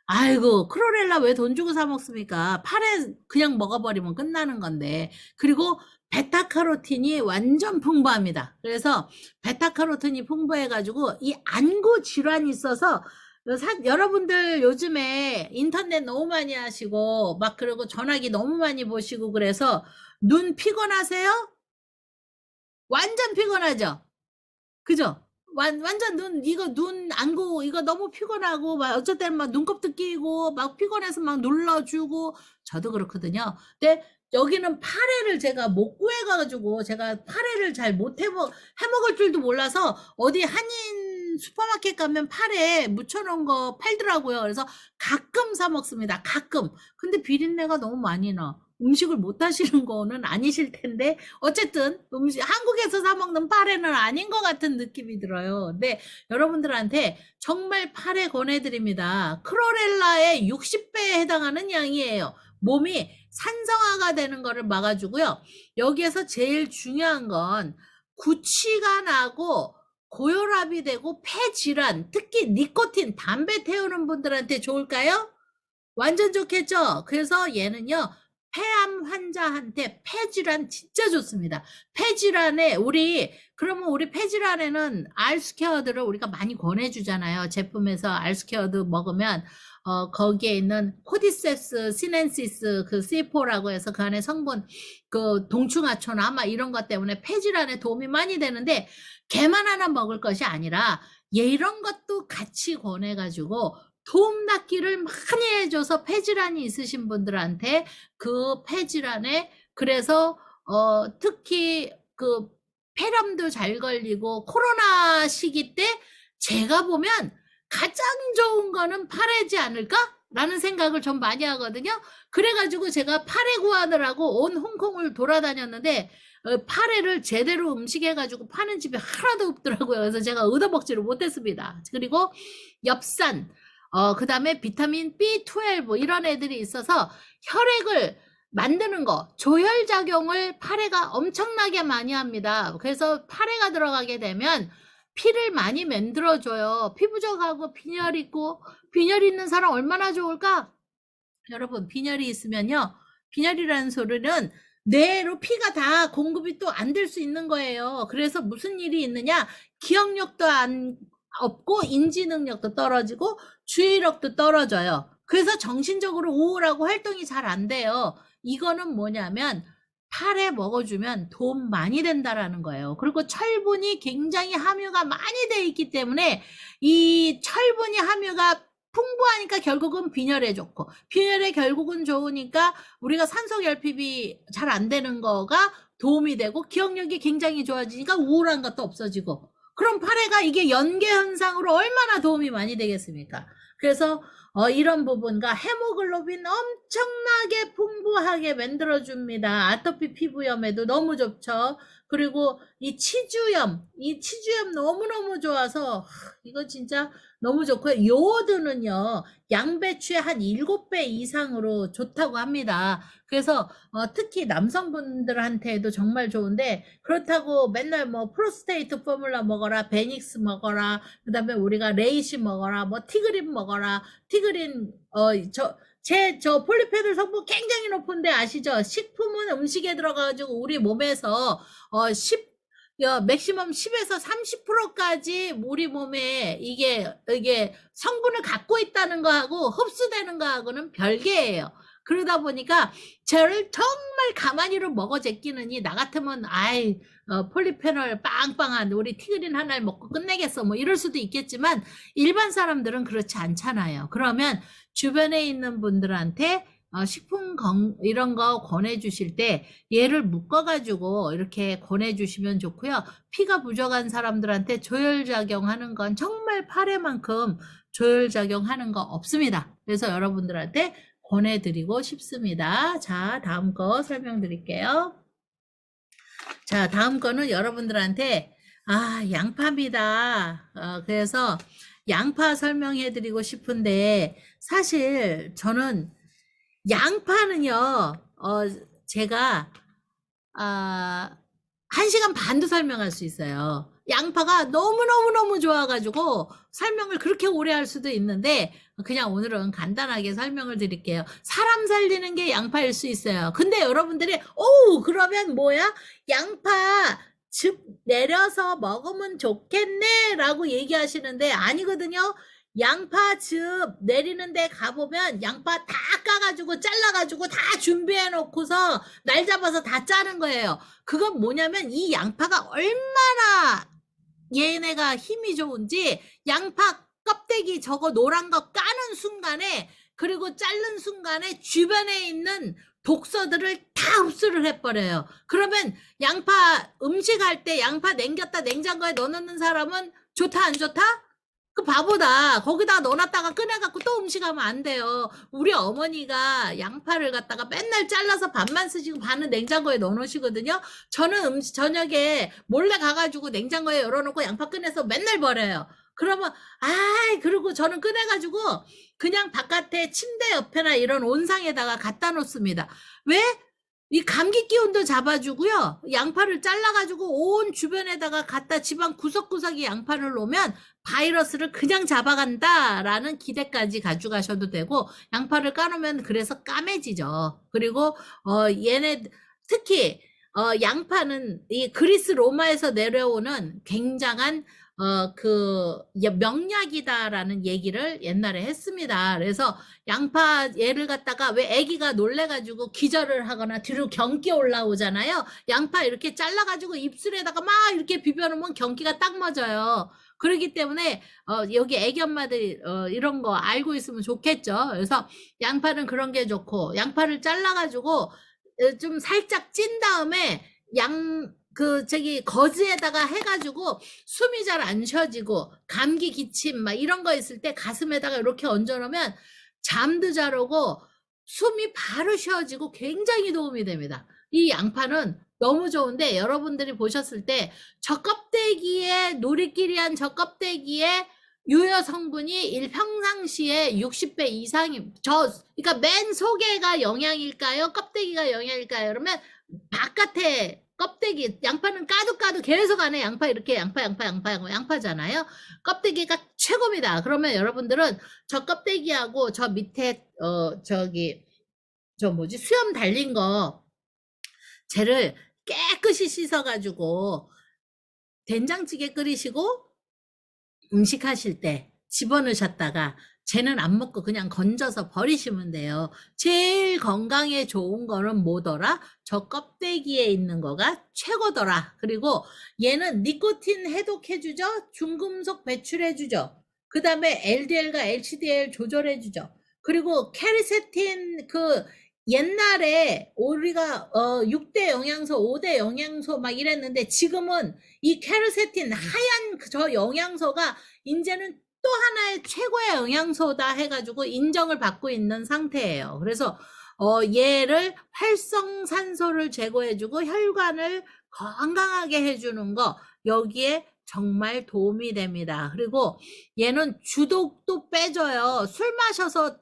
아이고 크로렐라 왜 돈 주고 사 먹습니까? 파래 그냥 먹어버리면 끝나는 건데. 그리고 베타카로틴이 완전 풍부합니다. 그래서 베타카로틴이 풍부해가지고 이 안구 질환이 있어서 여러분들 요즘에 인터넷 너무 많이 하시고 막 그리고 전화기 너무 많이 보시고 그래서 눈 피곤하세요? 완전 피곤하죠? 그죠? 완전 이거 눈 안고, 이거 너무 피곤하고, 막, 어쩔 때는 막 눈곱도 끼고, 막 피곤해서 막 눌러주고, 저도 그렇거든요. 근데 여기는 파래를 제가 못 구해가지고, 제가 파래를 잘 못 해먹을 줄도 몰라서, 어디 한인 슈퍼마켓 가면 파래 묻혀놓은 거 팔더라고요. 그래서 가끔 사 먹습니다. 가끔. 근데 비린내가 너무 많이 나. 음식을 못 하시는 거는 아니실 텐데, 어쨌든 한국에서 사 먹는 파래는 아닌 것 같은 느낌이 들어요. 근데 여러분들한테 정말 파래 권해드립니다. 크로렐라의 60배에 해당하는 양이에요. 몸이 산성화가 되는 거를 막아주고요. 여기에서 제일 중요한 건 구취가 나고 고혈압이 되고 폐질환, 특히 니코틴, 담배 태우는 분들한테 좋을까요? 완전 좋겠죠? 그래서 얘는요, 폐암 환자한테 폐질환 진짜 좋습니다. 폐질환에 그러면 우리 폐질환에는 알스케어드를 우리가 많이 권해주잖아요. 제품에서 알스케어드 먹으면 거기에 있는 코디셉스 시넨시스 그 C4라고 해서 그 안에 성분 그 동충하초나 막 이런 것 때문에 폐질환에 도움이 많이 되는데 걔만 하나 먹을 것이 아니라 이런 것도 같이 권해가지고 도움 닫기를 많이 해줘서 폐질환이 있으신 분들한테 그 폐질환에 그래서 특히 그 폐렴도 잘 걸리고 코로나 시기 때 제가 보면 가장 좋은 거는 파래지 않을까? 라는 생각을 좀 많이 하거든요. 그래가지고 제가 파래 구하느라고 온 홍콩을 돌아다녔는데 파래를 제대로 음식해가지고 파는 집이 하나도 없더라고요. 그래서 제가 얻어먹지를 못했습니다. 그리고 엽산, 그 다음에 비타민 B12 이런 애들이 있어서 혈액을 만드는 거, 조혈작용을 파래가 엄청나게 많이 합니다. 그래서 파래가 들어가게 되면 피를 많이 만들어줘요. 피부적하고 빈혈 있고, 빈혈 있는 사람 얼마나 좋을까? 여러분, 빈혈이 있으면요, 빈혈이라는 소리는 뇌로 피가 다 공급이 또 안 될 수 있는 거예요. 그래서 무슨 일이 있느냐? 기억력도 없고, 인지 능력도 떨어지고, 주의력도 떨어져요. 그래서 정신적으로 우울하고 활동이 잘 안 돼요. 이거는 뭐냐면, 파래 먹어주면 도움 많이 된다라는 거예요. 그리고 철분이 굉장히 함유가 많이 돼 있기 때문에 이 철분이 함유가 풍부하니까 결국은 빈혈에 좋고 빈혈에 결국은 좋으니까 우리가 산소 결핍이 잘 안 되는 거가 도움이 되고 기억력이 굉장히 좋아지니까 우울한 것도 없어지고 그럼 파래가 이게 연계 현상으로 얼마나 도움이 많이 되겠습니까? 그래서 이런 부분과 헤모글로빈 엄청나게 풍부하게 만들어줍니다. 아토피 피부염에도 너무 좋죠. 그리고 이 치주염 너무너무 좋아서 이거 진짜 너무 좋고요. 요오드는요. 양배추의 한 7배 이상으로 좋다고 합니다. 그래서 특히 남성분들한테도 정말 좋은데 그렇다고 맨날 뭐 프로스테이트 포뮬라 먹어라, 베닉스 먹어라, 그 다음에 우리가 레이시 먹어라, 뭐 티그린 먹어라, 티그린 저 폴리페놀 성분 굉장히 높은데 아시죠? 식품은 음식에 들어가가지고 우리 몸에서 맥시멈 10에서 30%까지 우리 몸에 이게 성분을 갖고 있다는 거하고 흡수되는 거하고는 별개예요. 그러다 보니까 저를 정말 가만히로 먹어 제끼느니 나 같으면 폴리페놀 빵빵한 우리 티그린 하나를 먹고 끝내겠어 뭐 이럴 수도 있겠지만 일반 사람들은 그렇지 않잖아요. 그러면 주변에 있는 분들한테 식품 이런 거 권해주실 때 얘를 묶어가지고 이렇게 권해주시면 좋고요. 피가 부족한 사람들한테 조혈작용하는 건 정말 파래만큼 조혈작용하는 거 없습니다. 그래서 여러분들한테 권해드리고 싶습니다. 자, 다음 거 설명드릴게요. 자, 다음 거는 여러분들한테 양파입니다. 그래서 양파 설명해드리고 싶은데 사실 저는 양파는요, 제가, 1시간 반도 설명할 수 있어요. 양파가 너무너무너무 좋아가지고 설명을 그렇게 오래 할 수도 있는데 그냥 오늘은 간단하게 설명을 드릴게요. 사람 살리는 게 양파일 수 있어요. 근데 여러분들이, 그러면 뭐야? 양파 즙 내려서 먹으면 좋겠네? 라고 얘기하시는데 아니거든요. 양파즙 내리는 데 가보면 양파 다 까가지고 잘라가지고 다 준비해 놓고서 날 잡아서 다 짜는 거예요. 그건 뭐냐면 이 양파가 얼마나 얘네가 힘이 좋은지 양파 껍데기 저거 노란 거 까는 순간에 그리고 자른 순간에 주변에 있는 독소들을 다 흡수를 해버려요. 그러면 양파 음식할 때 양파 냉겼다 냉장고에 넣어놓는 사람은 좋다 안 좋다? 그 바보다. 거기다가 넣어놨다가 꺼내갖고 또 음식하면 안 돼요. 우리 어머니가 양파를 갖다가 맨날 잘라서 반만 쓰시고 반은 냉장고에 넣어놓으시거든요. 저는 저녁에 몰래 가가지고 냉장고에 열어놓고 양파 꺼내서 맨날 버려요. 그러면 그리고 저는 꺼내가지고 그냥 바깥에 침대 옆에나 이런 온상에다가 갖다 놓습니다. 왜? 이 감기 기운도 잡아주고요. 양파를 잘라가지고 온 주변에다가 갖다 집안 구석구석에 양파를 놓으면 바이러스를 그냥 잡아간다라는 기대까지 가져가셔도 되고, 양파를 까놓으면 그래서 까매지죠. 그리고 얘네 특히 양파는 이 그리스 로마에서 내려오는 굉장한 명약이다라는 얘기를 옛날에 했습니다. 그래서 양파 얘를 갖다가 왜 아기가 놀래가지고 기절을 하거나 뒤로 경기 올라오잖아요. 양파 이렇게 잘라가지고 입술에다가 막 이렇게 비벼놓으면 경기가 딱 맞아요. 그렇기 때문에 여기 애기 엄마들 이런 거 알고 있으면 좋겠죠. 그래서 양파는 그런 게 좋고, 양파를 잘라가지고 좀 살짝 찐 다음에 거즈에다가 해가지고 숨이 잘 안 쉬어지고 감기 기침 막 이런 거 있을 때 가슴에다가 이렇게 얹어놓으면 잠도 잘 오고 숨이 바로 쉬어지고 굉장히 도움이 됩니다. 이 양파는 너무 좋은데 여러분들이 보셨을 때 저 껍데기에 노리끼리한 저 껍데기에 유효 성분이 평상시에 60배 이상이 그러니까 맨 속에가 영양일까요? 껍데기가 영양일까요? 그러면 바깥에 껍데기 양파는 까도 계속 안에 양파 이렇게 양파잖아요. 껍데기가 최고입니다. 그러면 여러분들은 저 껍데기하고 저 밑에 수염 달린 거 쟤를 깨끗이 씻어가지고 된장찌개 끓이시고 음식 하실 때 집어넣으셨다가 쟤는 안 먹고 그냥 건져서 버리시면 돼요. 제일 건강에 좋은 거는 뭐더라? 저 껍데기에 있는 거가 최고더라. 그리고 얘는 니코틴 해독해주죠. 중금속 배출해주죠. 그 다음에 LDL과 HDL 조절해주죠. 그리고 캐리세틴 옛날에 우리가 6대 영양소, 5대 영양소 막 이랬는데 지금은 이 캐르세틴 하얀 저 영양소가 이제는 또 하나의 최고의 영양소다 해가지고 인정을 받고 있는 상태예요. 그래서 얘를 활성산소를 제거해주고 혈관을 건강하게 해주는 거 여기에 정말 도움이 됩니다. 그리고 얘는 주독도 빼줘요. 술 마셔서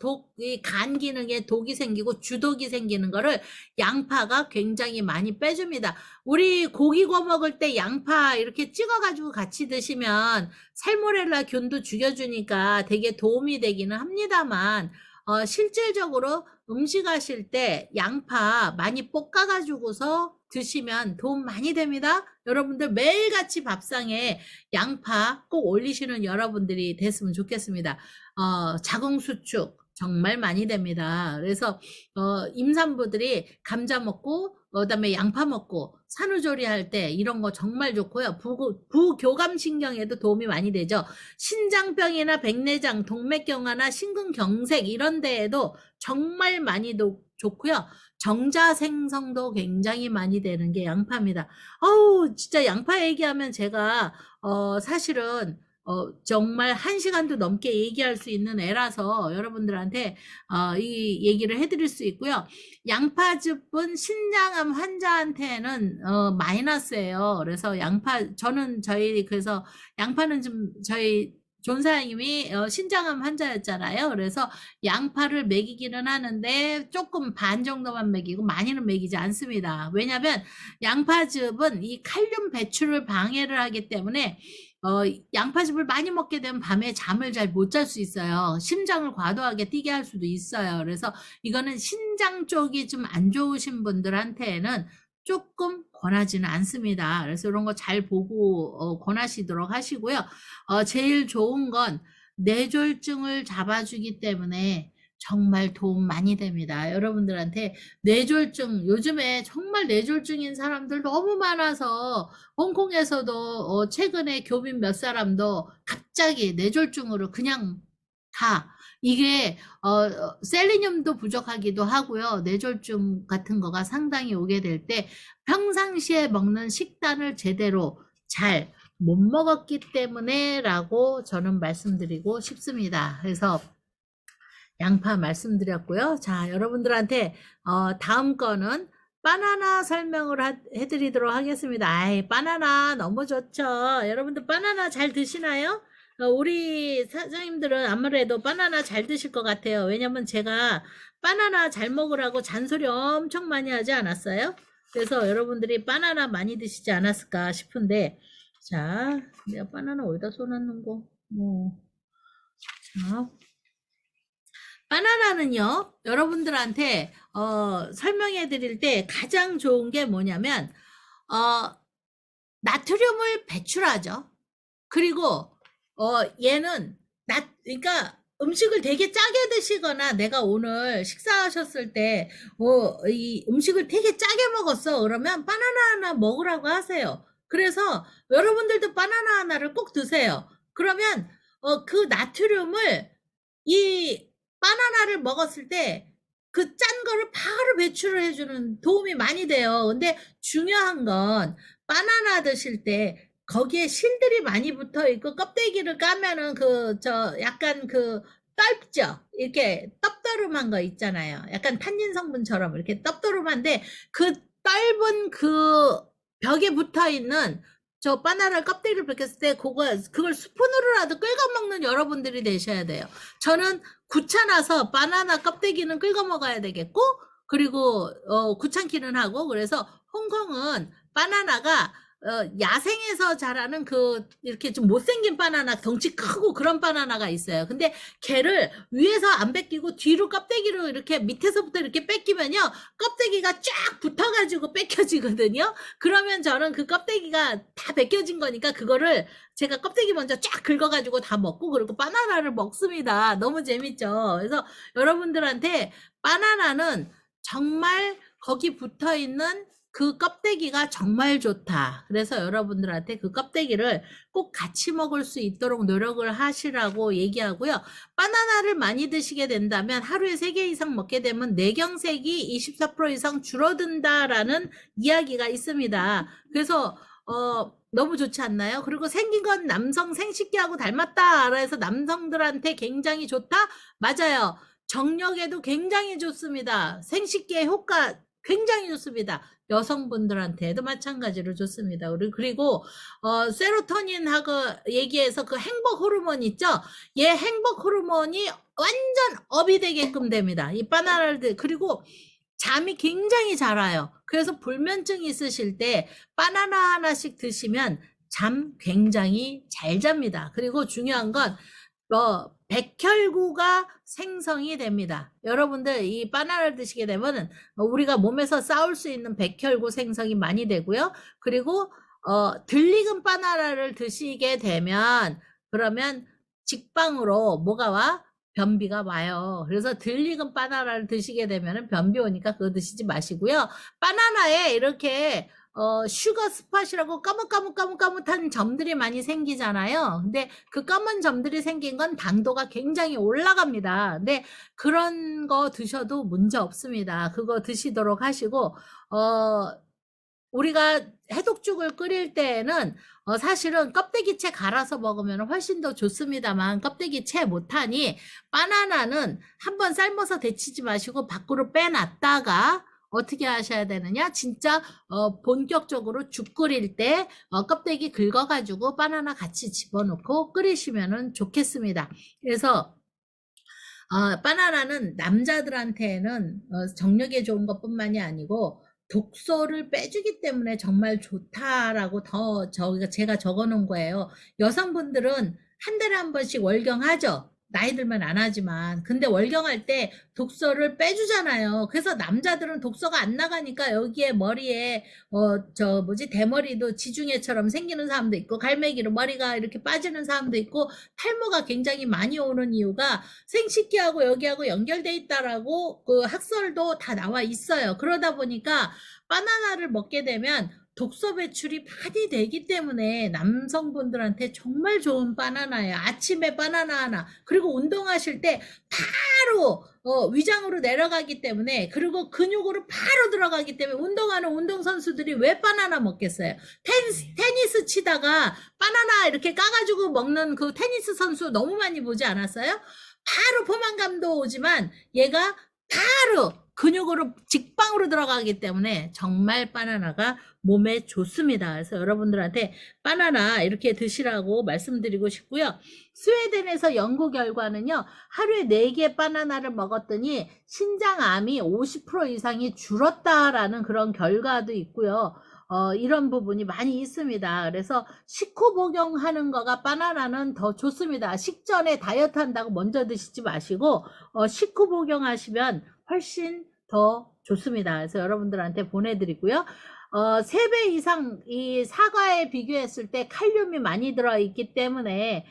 간 기능에 독이 생기고 주독이 생기는 거를 양파가 굉장히 많이 빼줍니다. 우리 고기 구워 먹을 때 양파 이렇게 찍어가지고 같이 드시면 살모넬라 균도 죽여주니까 되게 도움이 되기는 합니다만, 실질적으로 음식 하실 때 양파 많이 볶아가지고서 드시면 도움 많이 됩니다. 여러분들 매일같이 밥상에 양파 꼭 올리시는 여러분들이 됐으면 좋겠습니다. 자궁수축 정말 많이 됩니다. 그래서 임산부들이 감자 먹고 그다음에 양파 먹고 산후조리 할 때 이런 거 정말 좋고요. 부교감신경에도 도움이 많이 되죠. 신장병이나 백내장, 동맥경화나 심근경색 이런 데에도 정말 많이 좋고요. 정자 생성도 굉장히 많이 되는 게 양파입니다. 진짜 양파 얘기하면 제가 사실은 정말 1시간도 넘게 얘기할 수 있는 애라서 여러분들한테 이 얘기를 해드릴 수 있고요. 양파즙은 신장암 환자한테는 마이너스예요. 그래서 그래서 양파는 좀 저희 존사님이 신장암 환자였잖아요. 그래서 양파를 먹이기는 하는데 조금 반 정도만 먹이고 많이는 먹이지 않습니다. 왜냐하면 양파즙은 이 칼륨 배출을 방해를 하기 때문에 양파즙을 많이 먹게 되면 밤에 잠을 잘 못 잘 수 있어요. 심장을 과도하게 뛰게 할 수도 있어요. 그래서 이거는 신장 쪽이 좀 안 좋으신 분들한테는 조금 권하지는 않습니다. 그래서 이런 거 잘 보고 권하시도록 하시고요. 제일 좋은 건 뇌졸중을 잡아주기 때문에 정말 도움 많이 됩니다. 여러분들한테 뇌졸중, 요즘에 정말 뇌졸중인 사람들 너무 많아서 홍콩에서도 최근에 교민 몇 사람도 갑자기 뇌졸중으로 그냥 가. 이게 셀레늄도 부족하기도 하고요. 뇌졸중 같은 거가 상당히 오게 될 때 평상시에 먹는 식단을 제대로 잘 못 먹었기 때문에 라고 저는 말씀드리고 싶습니다. 그래서 양파 말씀드렸고요. 자, 여러분들한테 다음 거는 바나나 설명을 해드리도록 하겠습니다. 아이, 바나나 너무 좋죠. 여러분들 바나나 잘 드시나요? 우리 사장님들은 아무래도 바나나 잘 드실 것 같아요. 왜냐면 제가 바나나 잘 먹으라고 잔소리 엄청 많이 하지 않았어요? 그래서 여러분들이 바나나 많이 드시지 않았을까 싶은데, 자, 내가 바나나 어디다 쏘놨는 거? 자, 바나나는요, 여러분들한테 설명해 드릴 때 가장 좋은 게 뭐냐면 나트륨을 배출하죠. 그리고 얘는 그러니까 음식을 되게 짜게 드시거나 내가 오늘 식사하셨을 때 이 음식을 되게 짜게 먹었어. 그러면 바나나 하나 먹으라고 하세요. 그래서 여러분들도 바나나 하나를 꼭 드세요. 그러면 그 나트륨을 이 바나나를 먹었을 때 그 짠 거를 바로 배출을 해주는 도움이 많이 돼요. 근데 중요한 건 바나나 드실 때 거기에 실들이 많이 붙어 있고 껍데기를 까면은 약간 떫죠? 이렇게 떡더름한 거 있잖아요. 약간 탄닌 성분처럼 이렇게 떡더름한데 그 떫은 그 벽에 붙어 있는 저 바나나 껍데기를 벗겼을 때 그걸 스푼으로라도 긁어 먹는 여러분들이 되셔야 돼요. 저는 귀찮아서 바나나 껍데기는 긁어 먹어야 되겠고, 그리고 귀찮기는 하고, 그래서 홍콩은 바나나가 야생에서 자라는 이렇게 좀 못생긴 바나나, 덩치 크고 그런 바나나가 있어요. 근데 걔를 위에서 안 뺏기고 뒤로 껍데기로 이렇게 밑에서부터 이렇게 뺏기면요, 껍데기가 쫙 붙어가지고 뺏겨지거든요. 그러면 저는 그 껍데기가 다 벗겨진 거니까 그거를 제가 껍데기 먼저 쫙 긁어가지고 다 먹고 그리고 바나나를 먹습니다. 너무 재밌죠. 그래서 여러분들한테 바나나는 정말 거기 붙어있는 그 껍데기가 정말 좋다. 그래서 여러분들한테 그 껍데기를 꼭 같이 먹을 수 있도록 노력을 하시라고 얘기하고요. 바나나를 많이 드시게 된다면 하루에 3개 이상 먹게 되면 뇌경색이 24% 이상 줄어든다라는 이야기가 있습니다. 그래서 너무 좋지 않나요? 그리고 생긴 건 남성 생식기하고 닮았다. 그래서 남성들한테 굉장히 좋다? 맞아요. 정력에도 굉장히 좋습니다. 생식기의 효과 굉장히 좋습니다. 여성분들한테도 마찬가지로 좋습니다. 그리고 세로토닌하고 얘기해서 그 행복 호르몬 있죠? 얘 행복 호르몬이 완전 업이 되게끔 됩니다. 이 바나나를 그리고 잠이 굉장히 잘 와요. 그래서 불면증 있으실 때 바나나 하나씩 드시면 잠 굉장히 잘 잡니다. 그리고 중요한 건 백혈구가 생성이 됩니다. 여러분들 이 바나나를 드시게 되면 우리가 몸에서 싸울 수 있는 백혈구 생성이 많이 되고요. 그리고 들익은 바나나를 드시게 되면 그러면 직방으로 뭐가 와? 변비가 와요. 그래서 들익은 바나나를 드시게 되면 변비 오니까 그거 드시지 마시고요. 바나나에 이렇게 슈거 스팟이라고 까뭇까뭇한 점들이 많이 생기잖아요. 근데 그 검은 점들이 생긴 건 당도가 굉장히 올라갑니다. 근데 그런 거 드셔도 문제 없습니다. 그거 드시도록 하시고, 우리가 해독죽을 끓일 때에는 사실은 껍데기채 갈아서 먹으면 훨씬 더 좋습니다만 껍데기채 못하니 바나나는 한번 삶아서 데치지 마시고 밖으로 빼놨다가 어떻게 하셔야 되느냐? 진짜 본격적으로 죽 끓일 때 껍데기 긁어가지고 바나나 같이 집어넣고 끓이시면 좋겠습니다. 그래서 바나나는 남자들한테는 정력에 좋은 것뿐만이 아니고 독소를 빼주기 때문에 정말 좋다라고 제가 적어놓은 거예요. 여성분들은 한 달에 한 번씩 월경하죠. 나이 들면 안 하지만. 근데 월경할 때 독소를 빼주잖아요. 그래서 남자들은 독소가 안 나가니까 여기에 머리에, 대머리도 지중해처럼 생기는 사람도 있고, 갈매기로 머리가 이렇게 빠지는 사람도 있고, 탈모가 굉장히 많이 오는 이유가 생식기하고 여기하고 연결돼 있다라고 그 학설도 다 나와 있어요. 그러다 보니까 바나나를 먹게 되면 독소 배출이 많이 되기 때문에 남성분들한테 정말 좋은 바나나예요. 아침에 바나나 하나. 그리고 운동하실 때 바로 위장으로 내려가기 때문에, 그리고 근육으로 바로 들어가기 때문에 운동하는 운동선수들이 왜 바나나 먹겠어요? 테니스 치다가 바나나 이렇게 까가지고 먹는 그 테니스 선수 너무 많이 보지 않았어요? 바로 포만감도 오지만 얘가 바로 근육으로 직방으로 들어가기 때문에 정말 바나나가 몸에 좋습니다. 그래서 여러분들한테 바나나 이렇게 드시라고 말씀드리고 싶고요. 스웨덴에서 연구 결과는요, 하루에 4개 바나나를 먹었더니 신장암이 50% 이상이 줄었다라는 그런 결과도 있고요. 이런 부분이 많이 있습니다. 그래서 식후 복용하는 거가 바나나는 더 좋습니다. 식전에 다이어트 한다고 먼저 드시지 마시고, 식후 복용하시면 훨씬 더 좋습니다. 그래서 여러분들한테 보내드리고요. 3배 이상 이 사과에 비교했을 때 칼륨이 많이 들어있기 때문에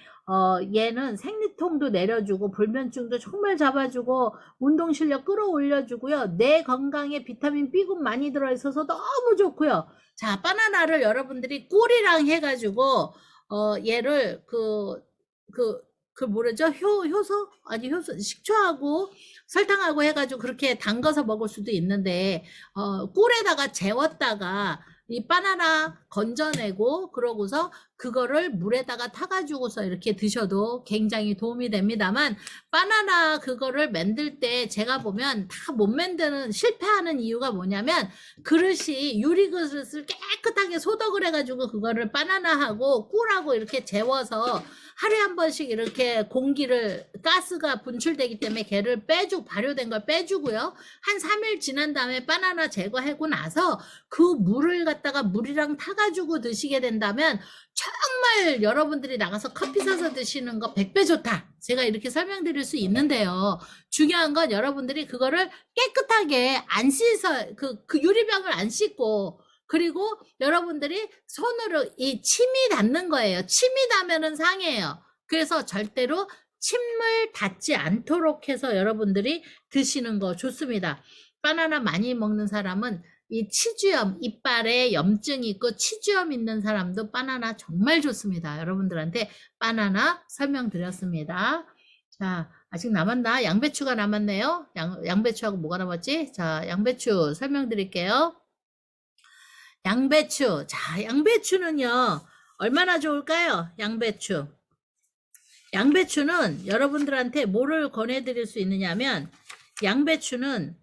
얘는 생리통도 내려주고 불면증도 정말 잡아주고 운동 실력 끌어올려주고요. 내 건강에 비타민 B군 많이 들어있어서 너무 좋고요. 자, 바나나를 여러분들이 꿀이랑 해가지고 얘를 뭐라죠? 효소? 아니, 식초하고 설탕하고 해가지고 그렇게 담가서 먹을 수도 있는데, 꿀에다가 재웠다가 이 바나나 건져내고, 그러고서 그거를 물에다가 타가지고서 이렇게 드셔도 굉장히 도움이 됩니다만, 바나나 그거를 만들 때 제가 보면 다 못 만드는, 실패하는 이유가 뭐냐면, 그릇이 유리 그릇을 깨끗하게 소독을 해가지고 그거를 바나나하고 꿀하고 이렇게 재워서 하루에 한 번씩 이렇게 가스가 분출되기 때문에 걔를 발효된 걸 빼주고요. 한 3일 지난 다음에 바나나 제거하고 나서 그 물을 갖다가 물이랑 타가지고 드시게 된다면 정말 여러분들이 나가서 커피 사서 드시는 거 100배 좋다. 제가 이렇게 설명드릴 수 있는데요. 중요한 건 여러분들이 그거를 깨끗하게 안 씻어, 그 유리병을 안 씻고, 그리고 여러분들이 손으로 이 침이 닿는 거예요. 침이 닿으면은 상해요. 그래서 절대로 침을 닿지 않도록 해서 여러분들이 드시는 거 좋습니다. 바나나 많이 먹는 사람은 이 치주염, 이빨에 염증이 있고 치주염 있는 사람도 바나나 정말 좋습니다. 여러분들한테 바나나 설명드렸습니다. 자, 아직 남았나? 양배추가 남았네요. 양배추하고 뭐가 남았지? 자, 양배추 설명드릴게요. 양배추. 자, 양배추는요, 얼마나 좋을까요? 양배추. 양배추는 여러분들한테 뭐를 권해드릴 수 있느냐면, 양배추는,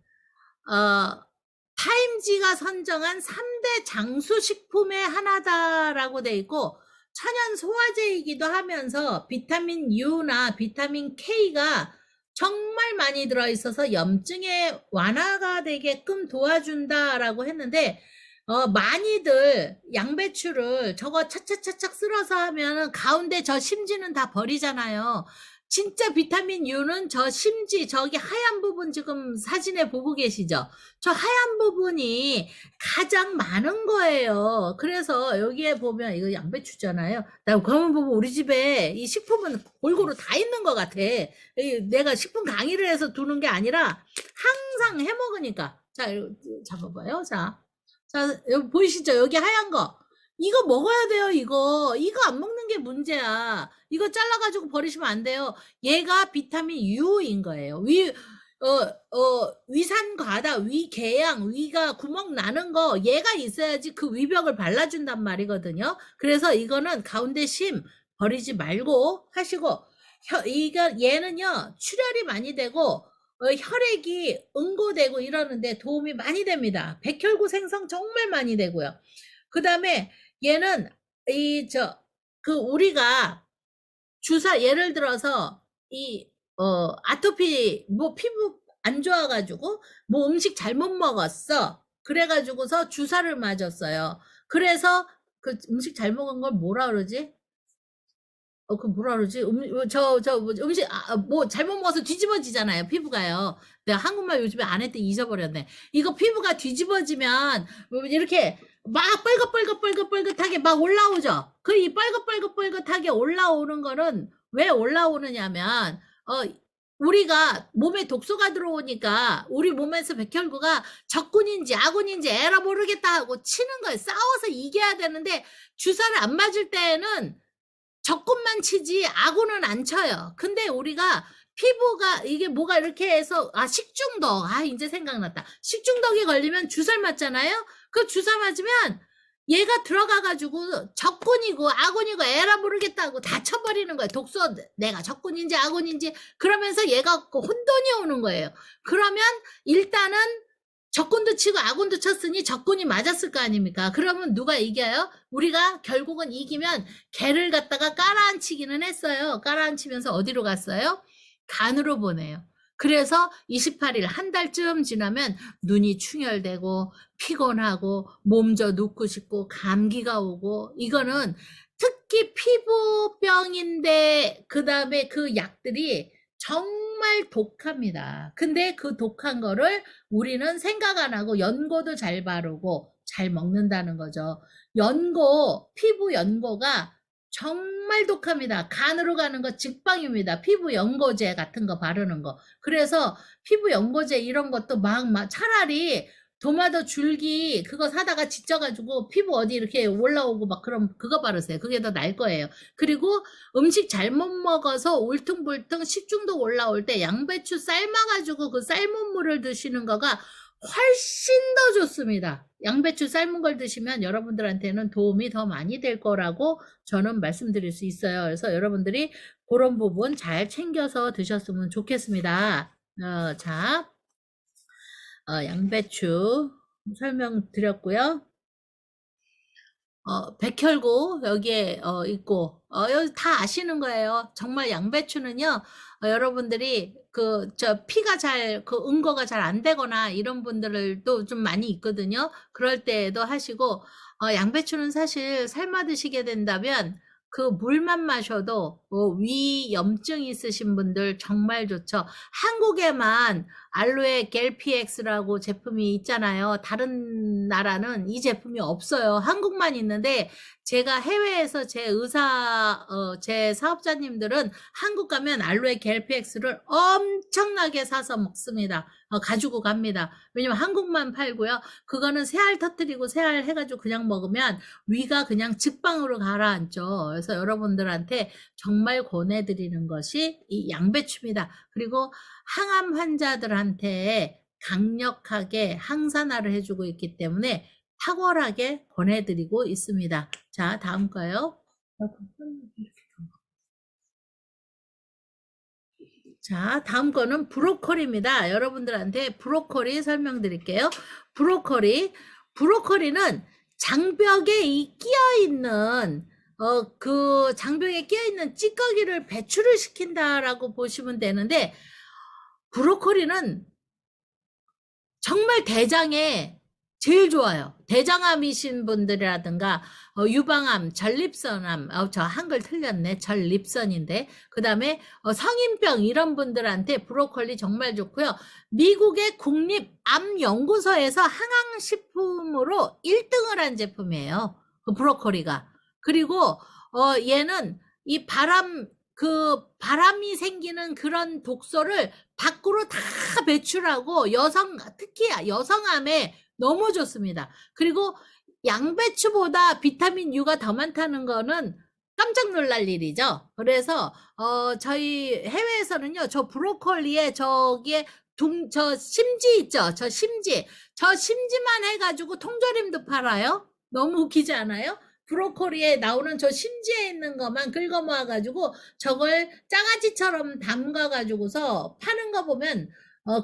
타임지가 선정한 3대 장수식품의 하나다라고 돼 있고, 천연 소화제이기도 하면서 비타민 U나 비타민 K가 정말 많이 들어있어서 염증의 완화가 되게끔 도와준다라고 했는데, 많이들 양배추를 저거 차차차착 쓸어서 하면 가운데 저 심지는 다 버리잖아요. 진짜 비타민 U는 저 심지, 저기 하얀 부분 지금 사진에 보고 계시죠? 저 하얀 부분이 가장 많은 거예요. 그래서 여기에 보면 이거 양배추잖아요. 나 그러면 보면 우리 집에 이 식품은 골고루 다 있는 것 같아. 내가 식품 강의를 해서 두는 게 아니라 항상 해 먹으니까. 자, 이거 잡아봐요. 자, 여기 보이시죠? 여기 하얀 거. 이거 먹어야 돼요, 이거. 이거 안 먹는 게 문제야. 이거 잘라가지고 버리시면 안 돼요. 얘가 비타민 U인 거예요. 위산 과다, 위궤양, 위가 구멍 나는 거, 얘가 있어야지 그 위벽을 발라준단 말이거든요. 그래서 이거는 가운데 심 버리지 말고 하시고, 얘는요, 출혈이 많이 되고, 혈액이 응고되고 이러는데 도움이 많이 됩니다. 백혈구 생성 정말 많이 되고요. 그 다음에 얘는 우리가 예를 들어서 아토피, 피부 안 좋아가지고 음식 잘못 먹었어. 그래가지고서 주사를 맞았어요. 그래서 그 음식 잘 먹은 걸 뭐라 그러지? 그 뭐라 그러지? 음식, 뭐, 잘못 먹어서 뒤집어지잖아요, 피부가요. 내가 한국말 요즘에 안 했더니 잊어버렸네. 이거 피부가 뒤집어지면, 이렇게 막 뻘긋뻘긋뻘긋뻘긋하게 막 올라오죠? 그 이 뻘긋뻘긋뻘긋하게 올라오는 거는 왜 올라오느냐면, 우리가 몸에 독소가 들어오니까 우리 몸에서 백혈구가 적군인지 아군인지 에라 모르겠다 하고 치는 거예요. 싸워서 이겨야 되는데 주사를 안 맞을 때에는 적군만 치지 아군은 안 쳐요. 근데 우리가 피부가 이게 뭐가 이렇게 해서 식중독 이제 생각났다. 식중독이 걸리면 주사를 맞잖아요. 그 주사 맞으면 얘가 들어가가지고 적군이고 아군이고 에라 모르겠다 하고 다 쳐버리는 거예요. 독소 내가 적군인지 아군인지 그러면서 얘가 혼돈이 오는 거예요. 그러면 일단은 적군도 치고 아군도 쳤으니 적군이 맞았을 거 아닙니까? 그러면 누가 이겨요? 우리가 결국은 이기면 개를 갖다가 깔아앉히기는 했어요. 깔아앉히면서 어디로 갔어요? 간으로 보내요. 그래서 28일 한 달쯤 지나면 눈이 충혈되고 피곤하고 몸져 눕고 싶고 감기가 오고 이거는 특히 피부병인데 그다음에 그 약들이 정말 독합니다. 근데 그 독한 거를 우리는 생각 안 하고 연고도 잘 바르고 잘 먹는다는 거죠. 연고, 피부 연고가 정말 독합니다. 간으로 가는 거 직방입니다. 피부 연고제 같은 거 바르는 거. 그래서 피부 연고제 이런 것도 막 차라리 도마도 줄기 그거 사다가 지져가지고 피부 어디 이렇게 올라오고 막 그럼 그거 바르세요. 그게 더 나을 거예요. 그리고 음식 잘못 먹어서 울퉁불퉁 식중독 올라올 때 양배추 삶아가지고 그 삶은 물을 드시는 거가 훨씬 더 좋습니다. 양배추 삶은 걸 드시면 여러분들한테는 도움이 더 많이 될 거라고 저는 말씀드릴 수 있어요. 그래서 여러분들이 그런 부분 잘 챙겨서 드셨으면 좋겠습니다. 자, 양배추 설명드렸고요. 백혈구 여기에 있고 여기 다 아시는 거예요. 정말 양배추는요. 여러분들이 피가 응고가 잘 안 되거나 이런 분들도 좀 많이 있거든요. 그럴 때에도 하시고 양배추는 사실 삶아 드시게 된다면 그 물만 마셔도 위 염증 있으신 분들 정말 좋죠. 한국에만 알로에 겔피엑스라고 제품이 있잖아요. 다른 나라는 이 제품이 없어요. 한국만 있는데 제가 해외에서 제 사업자님들은 한국 가면 알로에 겔피엑스를 엄청나게 사서 먹습니다. 가지고 갑니다. 왜냐면 한국만 팔고요. 그거는 새알 터뜨리고 새알 해가지고 그냥 먹으면 위가 그냥 직방으로 가라앉죠. 그래서 여러분들한테 정말 권해드리는 것이 이 양배추입니다. 그리고 항암 환자들한테 강력하게 항산화를 해주고 있기 때문에 탁월하게 권해드리고 있습니다. 자, 다음 거요. 자, 다음 거는 브로콜리입니다. 여러분들한테 브로콜리 설명드릴게요. 브로콜리는 장벽에 끼어있는 그 장벽에 끼어있는 찌꺼기를 배출을 시킨다라고 보시면 되는데 브로콜리는 정말 대장에 제일 좋아요. 대장암이신 분들이라든가 유방암, 전립선암, 저 한글 틀렸네. 전립선인데 그 다음에 성인병 이런 분들한테 브로콜리 정말 좋고요. 미국의 국립암연구소에서 항암식품으로 1등을 한 제품이에요. 그 브로콜리가. 그리고 얘는 이 바람이 생기는 그런 독소를 밖으로 다 배출하고 특히 여성암에 너무 좋습니다. 그리고 양배추보다 비타민 U가 더 많다는 거는 깜짝 놀랄 일이죠. 그래서 저희 해외에서는요. 저 브로콜리에 저기에 저 심지 있죠. 저 심지만 해가지고 통조림도 팔아요. 너무 웃기지 않아요? 브로콜리에 나오는 저 심지에 있는 것만 긁어 모아가지고 저걸 장아찌처럼 담가가지고서 파는 거 보면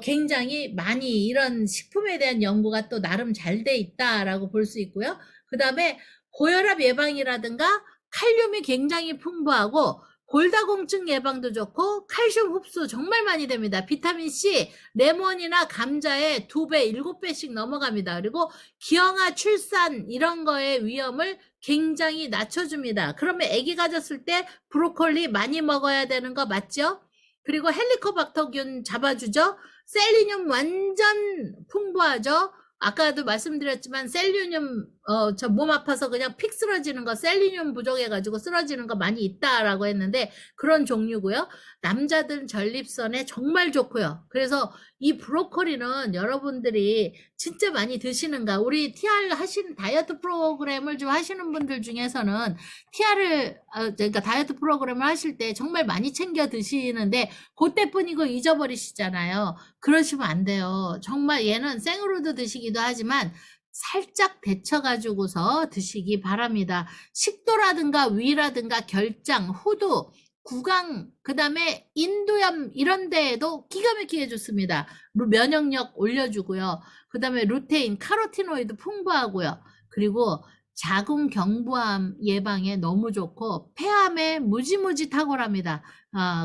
굉장히 많이 이런 식품에 대한 연구가 또 나름 잘 돼 있다라고 볼 수 있고요. 그 다음에 고혈압 예방이라든가 칼륨이 굉장히 풍부하고 골다공증 예방도 좋고 칼슘 흡수 정말 많이 됩니다. 비타민C 레몬이나 감자에 2배, 7배씩 넘어갑니다. 그리고 기형아 출산 이런 거의 위험을 굉장히 낮춰줍니다. 그러면 아기 가졌을 때 브로콜리 많이 먹어야 되는 거 맞죠? 그리고 헬리코박터균 잡아주죠. 셀리늄 완전 풍부하죠. 아까도 말씀드렸지만 셀리늄 저 몸 아파서 그냥 픽 쓰러지는 거 셀리늄 부족해가지고 쓰러지는 거 많이 있다라고 했는데 그런 종류고요. 남자들 전립선에 정말 좋고요. 그래서 이 브로콜리는 여러분들이 진짜 많이 드시는가 우리 TR 하시는 다이어트 프로그램을 좀 하시는 분들 중에서는 TR을 그러니까 다이어트 프로그램을 하실 때 정말 많이 챙겨 드시는데 그때뿐 이거 잊어버리시잖아요. 그러시면 안 돼요. 정말 얘는 생으로도 드시기도 하지만 살짝 데쳐가지고서 드시기 바랍니다. 식도라든가 위라든가 결장, 후두, 구강, 그 다음에 인두염 이런 데에도 기가 막히게 좋습니다. 면역력 올려주고요. 그 다음에 루테인, 카로티노이드 풍부하고요. 그리고 자궁경부암 예방에 너무 좋고 폐암에 무지무지 탁월합니다.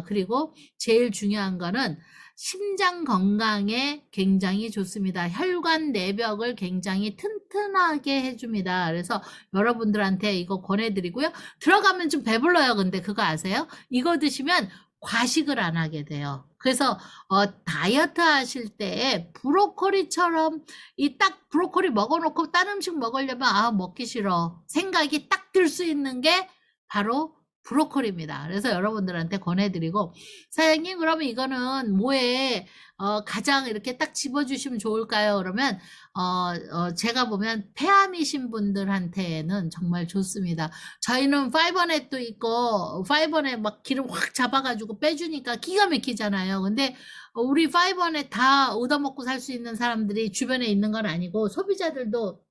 그리고 제일 중요한 거는 심장 건강에 굉장히 좋습니다. 혈관 내벽을 굉장히 튼튼하게 해줍니다. 그래서 여러분들한테 이거 권해드리고요. 들어가면 좀 배불러요. 근데 그거 아세요? 이거 드시면 과식을 안 하게 돼요. 그래서 다이어트 하실 때 브로콜리처럼 이 딱 브로콜리 먹어놓고 딴 음식 먹으려면 먹기 싫어 생각이 딱 들 수 있는 게 바로 브로콜리입니다. 그래서 여러분들한테 권해드리고 사장님 그러면 이거는 뭐에 가장 이렇게 딱 집어주시면 좋을까요? 그러면 제가 보면 폐암이신 분들한테는 정말 좋습니다. 저희는 파이버넷도 있고 파이버넷 막 기름 확 잡아가지고 빼주니까 기가 막히잖아요. 근데 우리 파이버넷 다 얻어먹고 살 수 있는 사람들이 주변에 있는 건 아니고 소비자들도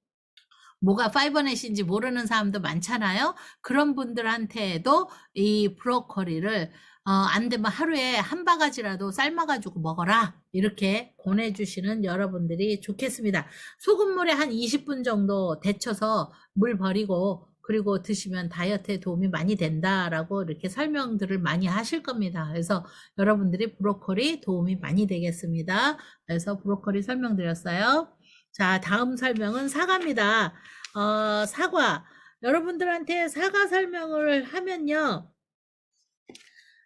뭐가 파이버넷인지 모르는 사람도 많잖아요. 그런 분들한테도 이 브로콜리를 안 되면 하루에 한 바가지라도 삶아가지고 먹어라. 이렇게 권해주시는 여러분들이 좋겠습니다. 소금물에 한 20분 정도 데쳐서 물 버리고 그리고 드시면 다이어트에 도움이 많이 된다라고 이렇게 설명들을 많이 하실 겁니다. 그래서 여러분들이 브로콜리 도움이 많이 되겠습니다. 그래서 브로콜리 설명드렸어요. 자, 다음 설명은 사과입니다. 사과. 여러분들한테 사과 설명을 하면요.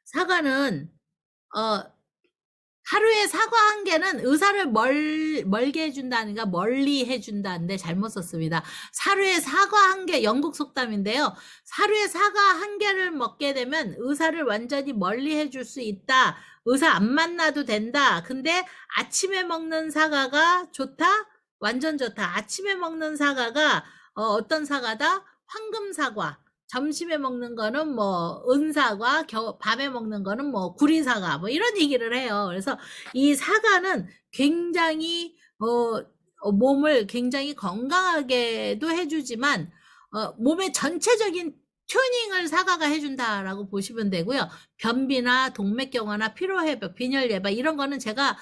사과는, 하루에 사과 한 개는 의사를 멀게 해준다니까 멀리 해준다는데 잘못 썼습니다. 하루에 사과 한 개, 영국 속담인데요. 하루에 사과 한 개를 먹게 되면 의사를 완전히 멀리 해줄 수 있다. 의사 안 만나도 된다. 근데 아침에 먹는 사과가 좋다? 완전 좋다. 아침에 먹는 사과가 어떤 사과다? 황금 사과. 점심에 먹는 거는 뭐 은사과, 밤에 먹는 거는 뭐 구리사과 뭐 이런 얘기를 해요. 그래서 이 사과는 굉장히 몸을 굉장히 건강하게도 해주지만 몸의 전체적인 튜닝을 사과가 해준다라고 보시면 되고요. 변비나 동맥경화나 피로회복, 빈혈 예방 이런 거는 제가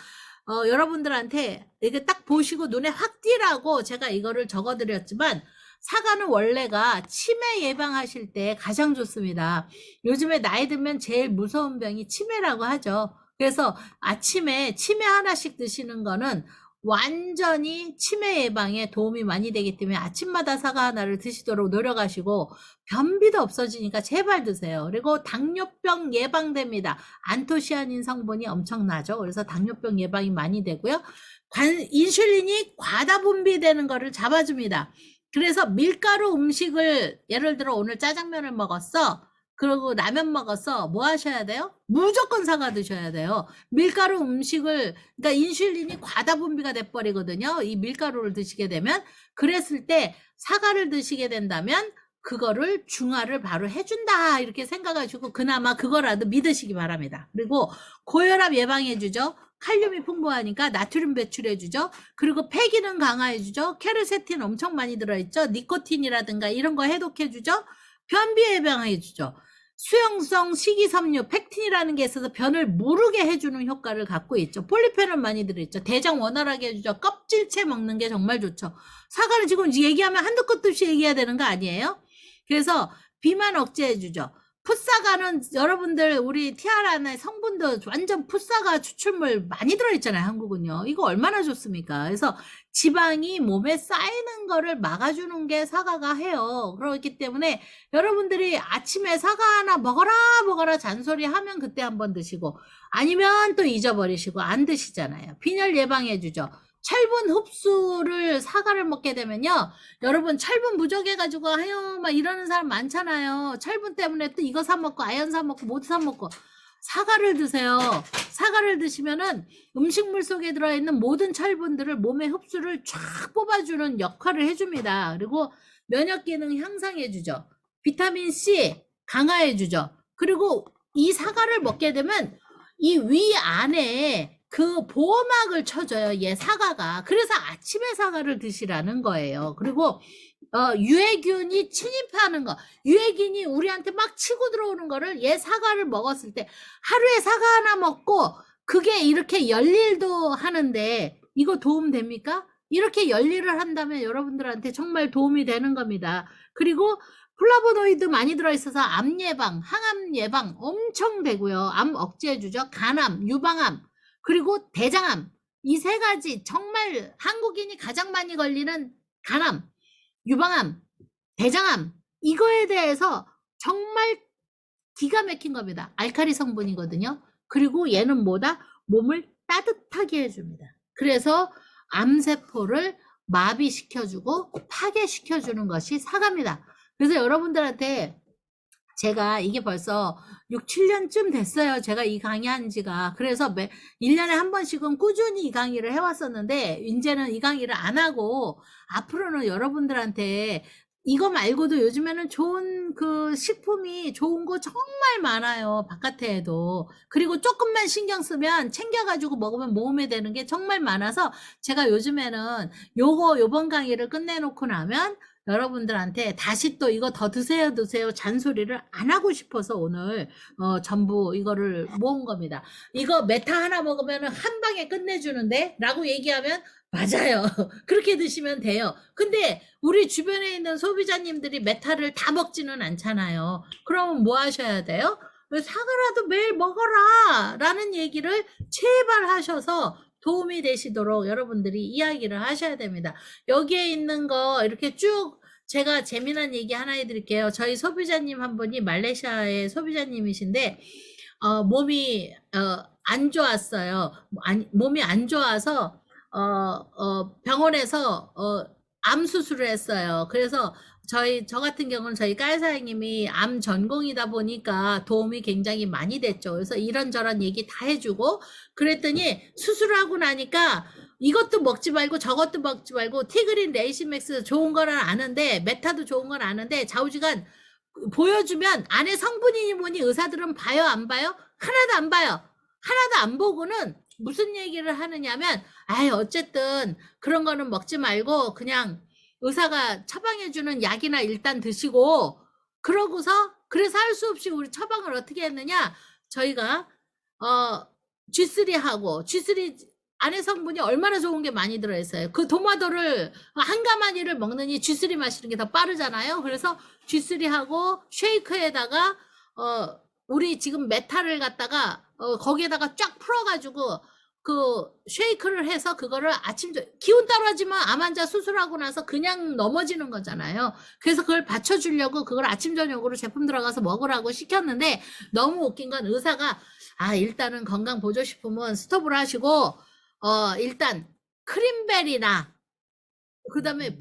여러분들한테 이렇게 딱 보시고 눈에 확 띄라고 제가 이거를 적어드렸지만 사과는 원래가 치매 예방하실 때 가장 좋습니다. 요즘에 나이 들면 제일 무서운 병이 치매라고 하죠. 그래서 아침에 치매 하나씩 드시는 거는 완전히 치매 예방에 도움이 많이 되기 때문에 아침마다 사과 하나를 드시도록 노력하시고 변비도 없어지니까 제발 드세요. 그리고 당뇨병 예방됩니다. 안토시아닌 성분이 엄청나죠. 그래서 당뇨병 예방이 많이 되고요. 인슐린이 과다 분비되는 거를 잡아줍니다. 그래서 밀가루 음식을 예를 들어 오늘 짜장면을 먹었어. 그리고 라면 먹었어. 뭐 하셔야 돼요? 무조건 사과 드셔야 돼요. 밀가루 음식을 그러니까 인슐린이 과다 분비가 돼 버리거든요. 이 밀가루를 드시게 되면 그랬을 때 사과를 드시게 된다면 그거를 중화를 바로 해준다 이렇게 생각하시고 그나마 그거라도 믿으시기 바랍니다. 그리고 고혈압 예방해주죠. 칼륨이 풍부하니까 나트륨 배출해주죠. 그리고 폐기능 강화해주죠. 케르세틴 엄청 많이 들어있죠. 니코틴이라든가 이런 거 해독해주죠. 변비 예방해주죠. 수용성 식이섬유 팩틴이라는 게 있어서 변을 무르게 해주는 효과를 갖고 있죠. 폴리페놀 많이 들어있죠. 대장 원활하게 해주죠. 껍질째 먹는 게 정말 좋죠. 사과를 지금 얘기하면 한두 끝도 없이 얘기해야 되는 거 아니에요? 그래서 비만 억제해주죠. 풋사과는 여러분들 우리 티아라 안에 성분도 완전 풋사과 추출물 많이 들어있잖아요. 한국은요. 이거 얼마나 좋습니까? 그래서 지방이 몸에 쌓이는 거를 막아주는 게 사과가 해요. 그렇기 때문에 여러분들이 아침에 사과 하나 먹어라 잔소리 하면 그때 한번 드시고, 아니면 또 잊어버리시고 안 드시잖아요. 빈혈 예방해주죠. 철분 흡수를 사과를 먹게 되면요, 여러분 철분 부족해가지고 아유 막 이러는 사람 많잖아요. 철분 때문에 또 이거 사 먹고 아연 사 먹고 모두 사 먹고. 사과를 드세요. 사과를 드시면은 음식물 속에 들어있는 모든 철분들을 몸에 흡수를 쫙 뽑아주는 역할을 해줍니다. 그리고 면역 기능 향상해주죠. 비타민 C 강화해주죠. 그리고 이 사과를 먹게 되면 이 위 안에 그 보호막을 쳐줘요. 얘 사과가. 그래서 아침에 사과를 드시라는 거예요. 그리고 유해균이 침입하는 거, 유해균이 우리한테 막 치고 들어오는 거를 얘 사과를 먹었을 때, 하루에 사과 하나 먹고 그게 이렇게 열일도 하는데 이거 도움 됩니까? 이렇게 열일을 한다면 여러분들한테 정말 도움이 되는 겁니다. 그리고 플라보노이드 많이 들어있어서 암 예방, 항암 예방 엄청 되고요. 암 억제해주죠. 간암, 유방암, 그리고 대장암. 이 세 가지 정말 한국인이 가장 많이 걸리는 간암, 유방암, 대장암, 이거에 대해서 정말 기가 막힌 겁니다. 알칼리 성분이거든요. 그리고 얘는 뭐다? 몸을 따뜻하게 해줍니다. 그래서 암세포를 마비시켜주고 파괴시켜주는 것이 사과입니다. 그래서 여러분들한테 제가 이게 벌써 6, 7년쯤 됐어요. 제가 이 강의한 지가. 그래서 1년에 한 번씩은 꾸준히 이 강의를 해왔었는데, 이제는 이 강의를 안 하고, 앞으로는 여러분들한테 이거 말고도 요즘에는 좋은 그 식품이 좋은 거 정말 많아요. 바깥에도. 그리고 조금만 신경 쓰면 챙겨가지고 먹으면 몸에 되는 게 정말 많아서, 제가 요즘에는 요번 강의를 끝내놓고 나면 여러분들한테 다시 또 이거 더 드세요 잔소리를 안 하고 싶어서 오늘 전부 이거를 모은 겁니다. 이거 메타 하나 먹으면 한 방에 끝내주는데 라고 얘기하면 맞아요. 그렇게 드시면 돼요. 근데 우리 주변에 있는 소비자님들이 메타를 다 먹지는 않잖아요. 그러면 뭐 하셔야 돼요? 사과라도 매일 먹어라 라는 얘기를 제발 하셔서 도움이 되시도록 여러분들이 이야기를 하셔야 됩니다. 여기에 있는 거 이렇게 쭉 제가 재미난 얘기 하나 해드릴게요. 저희 소비자님 한 분이 말레이시아의 소비자님이신데 몸이 안 좋았어요. 몸이 안 좋아서 병원에서 암 수술을 했어요. 그래서 저 같은 경우는 저희 깔사장님이 암 전공이다 보니까 도움이 굉장히 많이 됐죠. 그래서 이런저런 얘기 다 해주고 그랬더니 수술하고 나니까 이것도 먹지 말고 저것도 먹지 말고 티그린 레이시맥스 좋은 거는 아는데 메타도 좋은 건 아는데 좌우지간 보여주면 안에 성분이니 뭐니 의사들은 봐요 안 봐요? 하나도 안 봐요. 하나도 안 보고는 무슨 얘기를 하느냐면 어쨌든 그런 거는 먹지 말고 그냥 의사가 처방해주는 약이나 일단 드시고 그러고서 그래서 할 수 없이 우리 처방을 어떻게 했느냐, 저희가 G3하고 G3 안에 성분이 얼마나 좋은 게 많이 들어있어요. 그 도마도를 한 가마니를 먹느니 G3 마시는 게 더 빠르잖아요. 그래서 G3하고 쉐이크에다가 우리 지금 메타를 갖다가 거기에다가 쫙 풀어가지고 그 쉐이크를 해서 그거를 아침 기운 떨어지면 암 환자 수술하고 나서 그냥 넘어지는 거잖아요. 그래서 그걸 받쳐주려고 그걸 아침 저녁으로 제품 들어가서 먹으라고 시켰는데 너무 웃긴 건 의사가 일단은 건강 보조식품은 스톱을 하시고 일단 크림베리나 그 다음에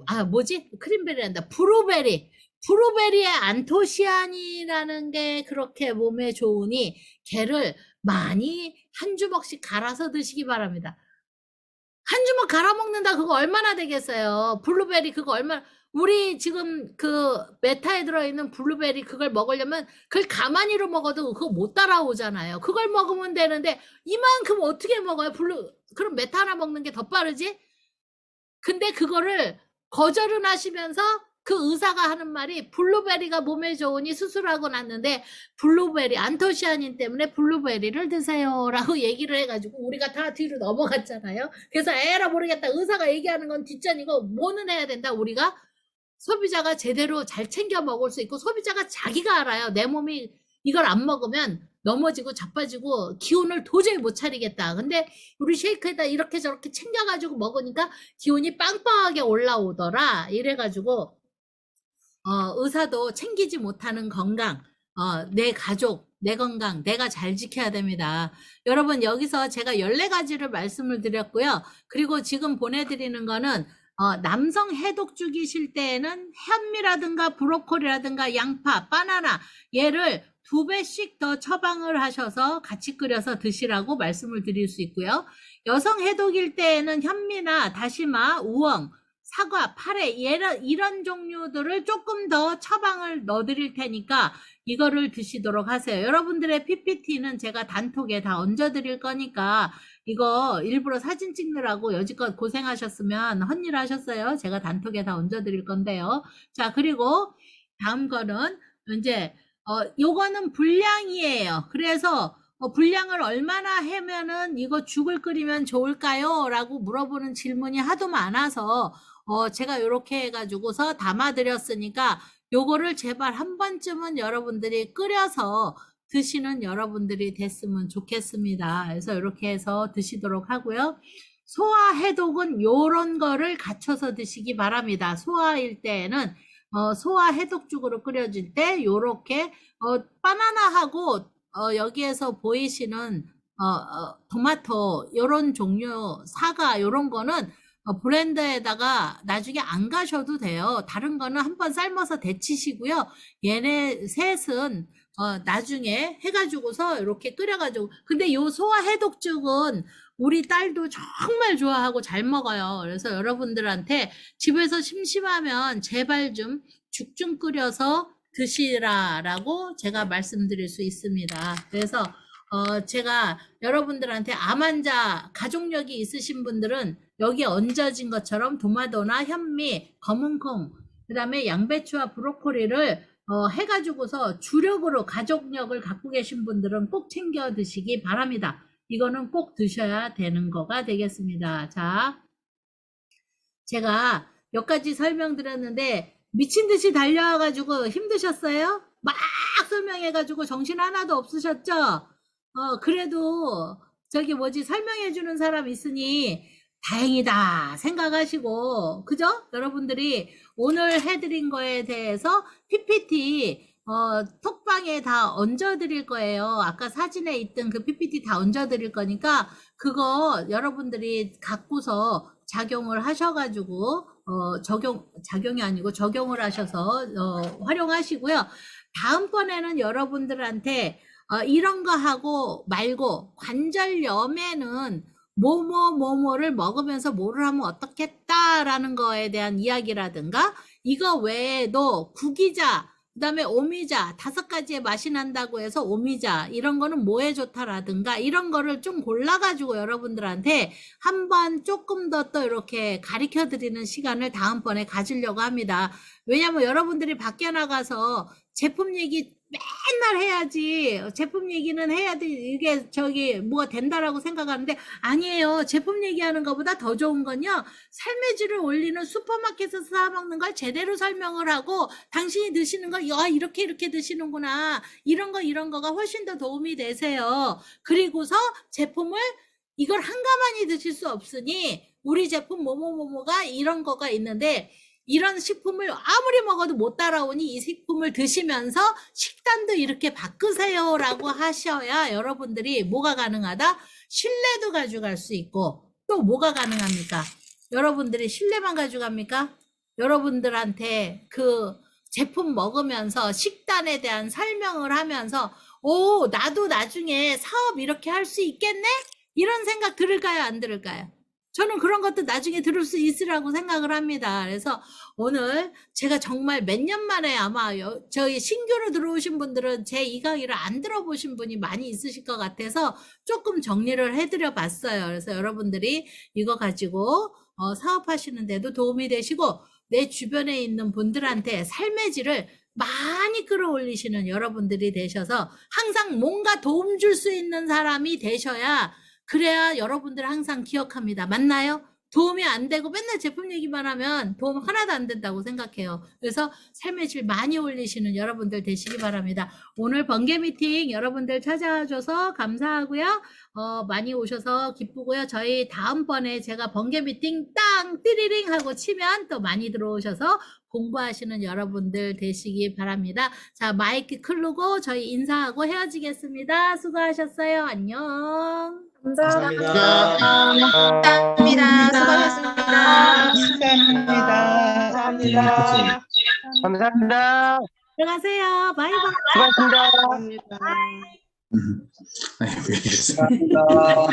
크림베리란다. 브루베리에 안토시아닌이라는 게 그렇게 몸에 좋으니 걔를 많이 한 주먹씩 갈아서 드시기 바랍니다. 한 주먹 갈아 먹는다 그거 얼마나 되겠어요. 블루베리 그거 얼마나, 우리 지금 그 메타에 들어있는 블루베리 그걸 먹으려면 그걸 가만히로 먹어도 그거 못 따라오잖아요. 그걸 먹으면 되는데 이만큼 어떻게 먹어요? 그럼 메타 하나 먹는 게 더 빠르지? 근데 그거를 거절은 하시면서 그 의사가 하는 말이 블루베리가 몸에 좋으니 수술하고 났는데 블루베리 안토시아닌 때문에 블루베리를 드세요 라고 얘기를 해가지고 우리가 다 뒤로 넘어갔잖아요. 그래서 에라 모르겠다, 의사가 얘기하는 건 뒷전이고 뭐는 해야 된다. 우리가 소비자가 제대로 잘 챙겨 먹을 수 있고 소비자가 자기가 알아요. 내 몸이 이걸 안 먹으면 넘어지고 자빠지고 기운을 도저히 못 차리겠다. 근데 우리 쉐이크에다 이렇게 저렇게 챙겨가지고 먹으니까 기운이 빵빵하게 올라오더라. 이래가지고 의사도 챙기지 못하는 건강, 내 가족, 내 건강, 내가 잘 지켜야 됩니다. 여러분, 여기서 제가 14가지를 말씀을 드렸고요. 그리고 지금 보내드리는 거는, 남성 해독죽이실 때에는 현미라든가 브로콜리라든가 양파, 바나나, 얘를 2배씩 더 처방을 하셔서 같이 끓여서 드시라고 말씀을 드릴 수 있고요. 여성 해독일 때에는 현미나 다시마, 우엉, 사과, 파래 이런 종류들을 조금 더 처방을 넣어드릴 테니까 이거를 드시도록 하세요. 여러분들의 PPT는 제가 단톡에 다 얹어드릴 거니까 이거 일부러 사진 찍느라고 여지껏 고생하셨으면 헛일 하셨어요. 제가 단톡에 다 얹어드릴 건데요. 자, 그리고 다음 거는 이제 요거는 분량이에요. 그래서 분량을 얼마나 하면은 이거 죽을 끓이면 좋을까요? 라고 물어보는 질문이 하도 많아서 제가 요렇게 해가지고서 담아드렸으니까 요거를 제발 한 번쯤은 여러분들이 끓여서 드시는 여러분들이 됐으면 좋겠습니다. 그래서 이렇게 해서 드시도록 하고요. 소화 해독은 요런 거를 갖춰서 드시기 바랍니다. 소화일 때에는 소화 해독죽으로 끓여질 때 요렇게 바나나하고 여기에서 보이시는 토마토 요런 종류 사과 요런 거는 브랜드에다가 나중에 안 가셔도 돼요. 다른 거는 한번 삶아서 데치시고요. 얘네 셋은 나중에 해가지고서 이렇게 끓여가지고 근데 요 소화 해독죽은 우리 딸도 정말 좋아하고 잘 먹어요. 그래서 여러분들한테 집에서 심심하면 제발 좀 죽 좀 끓여서 드시라라고 제가 말씀드릴 수 있습니다. 그래서 제가 여러분들한테 암 환자 가족력이 있으신 분들은 여기 얹어진 것처럼 도마도나 현미, 검은콩, 그 다음에 양배추와 브로콜리를 해가지고서 주력으로 가족력을 갖고 계신 분들은 꼭 챙겨 드시기 바랍니다. 이거는 꼭 드셔야 되는 거가 되겠습니다. 자, 제가 몇 가지 설명드렸는데 미친 듯이 달려와가지고 힘드셨어요? 막 설명해가지고 정신 하나도 없으셨죠? 그래도 저기 뭐지 설명해주는 사람 있으니 다행이다 생각하시고 그죠? 여러분들이 오늘 해드린 거에 대해서 PPT 톡방에 다 얹어드릴 거예요. 아까 사진에 있던 그 PPT 다 얹어드릴 거니까 그거 여러분들이 갖고서 작용을 하셔가지고 작용이 아니고 적용을 하셔서 활용하시고요. 다음번에는 여러분들한테 이런 거 하고 말고 관절염에는 뭐뭐뭐뭐를 먹으면서 뭐를 하면 어떻겠다라는 거에 대한 이야기라든가 이거 외에도 구기자 그 다음에 오미자 5가지의 맛이 난다고 해서 오미자 이런 거는 뭐에 좋다라든가 이런 거를 좀 골라가지고 여러분들한테 한번 조금 더 또 이렇게 가르쳐 드리는 시간을 다음번에 가지려고 합니다. 왜냐면 여러분들이 밖에 나가서 제품 얘기 맨날 해야지 제품 얘기는 해야 돼 이게 저기 뭐가 된다라고 생각하는데 아니에요. 제품 얘기하는 것보다 더 좋은 건요 삶의 질을 올리는 슈퍼마켓에서 사 먹는 걸 제대로 설명을 하고 당신이 드시는 걸 이렇게 드시는구나 이런 거가 훨씬 더 도움이 되세요. 그리고서 제품을 이걸 한가만히 드실 수 없으니 우리 제품 뭐뭐뭐뭐가 이런 거가 있는데 이런 식품을 아무리 먹어도 못 따라오니 이 식품을 드시면서 식단도 이렇게 바꾸세요 라고 하셔야 여러분들이 뭐가 가능하다? 신뢰도 가져갈 수 있고 또 뭐가 가능합니까? 여러분들이 신뢰만 가져갑니까? 여러분들한테 그 제품 먹으면서 식단에 대한 설명을 하면서 나도 나중에 사업 이렇게 할 수 있겠네? 이런 생각 들을까요? 안 들을까요? 저는 그런 것도 나중에 들을 수 있으라고 생각을 합니다. 그래서 오늘 제가 정말 몇 년 만에 아마 저희 신규로 들어오신 분들은 제 이 강의를 안 들어보신 분이 많이 있으실 것 같아서 조금 정리를 해드려 봤어요. 그래서 여러분들이 이거 가지고 사업하시는 데도 도움이 되시고 내 주변에 있는 분들한테 삶의 질을 많이 끌어올리시는 여러분들이 되셔서 항상 뭔가 도움 줄 수 있는 사람이 되셔야 그래야 여러분들 항상 기억합니다. 맞나요? 도움이 안 되고 맨날 제품 얘기만 하면 도움 하나도 안 된다고 생각해요. 그래서 삶의 질 많이 올리시는 여러분들 되시기 바랍니다. 오늘 번개 미팅 여러분들 찾아줘서 감사하고요. 많이 오셔서 기쁘고요. 저희 다음번에 제가 번개 미팅 땅 띠리링 하고 치면 또 많이 들어오셔서 공부하시는 여러분들 되시기 바랍니다. 자, 마이크 클르고 저희 인사하고 헤어지겠습니다. 수고하셨어요. 안녕. 감사합니다. 감사합니다. 수고하셨습니다. 감사합니다. 감사합니다. 감사합니다. 들어가세요. 바이바이. 수고하셨습니다. 감사합니다. 왜 이랬어? 감사합니다.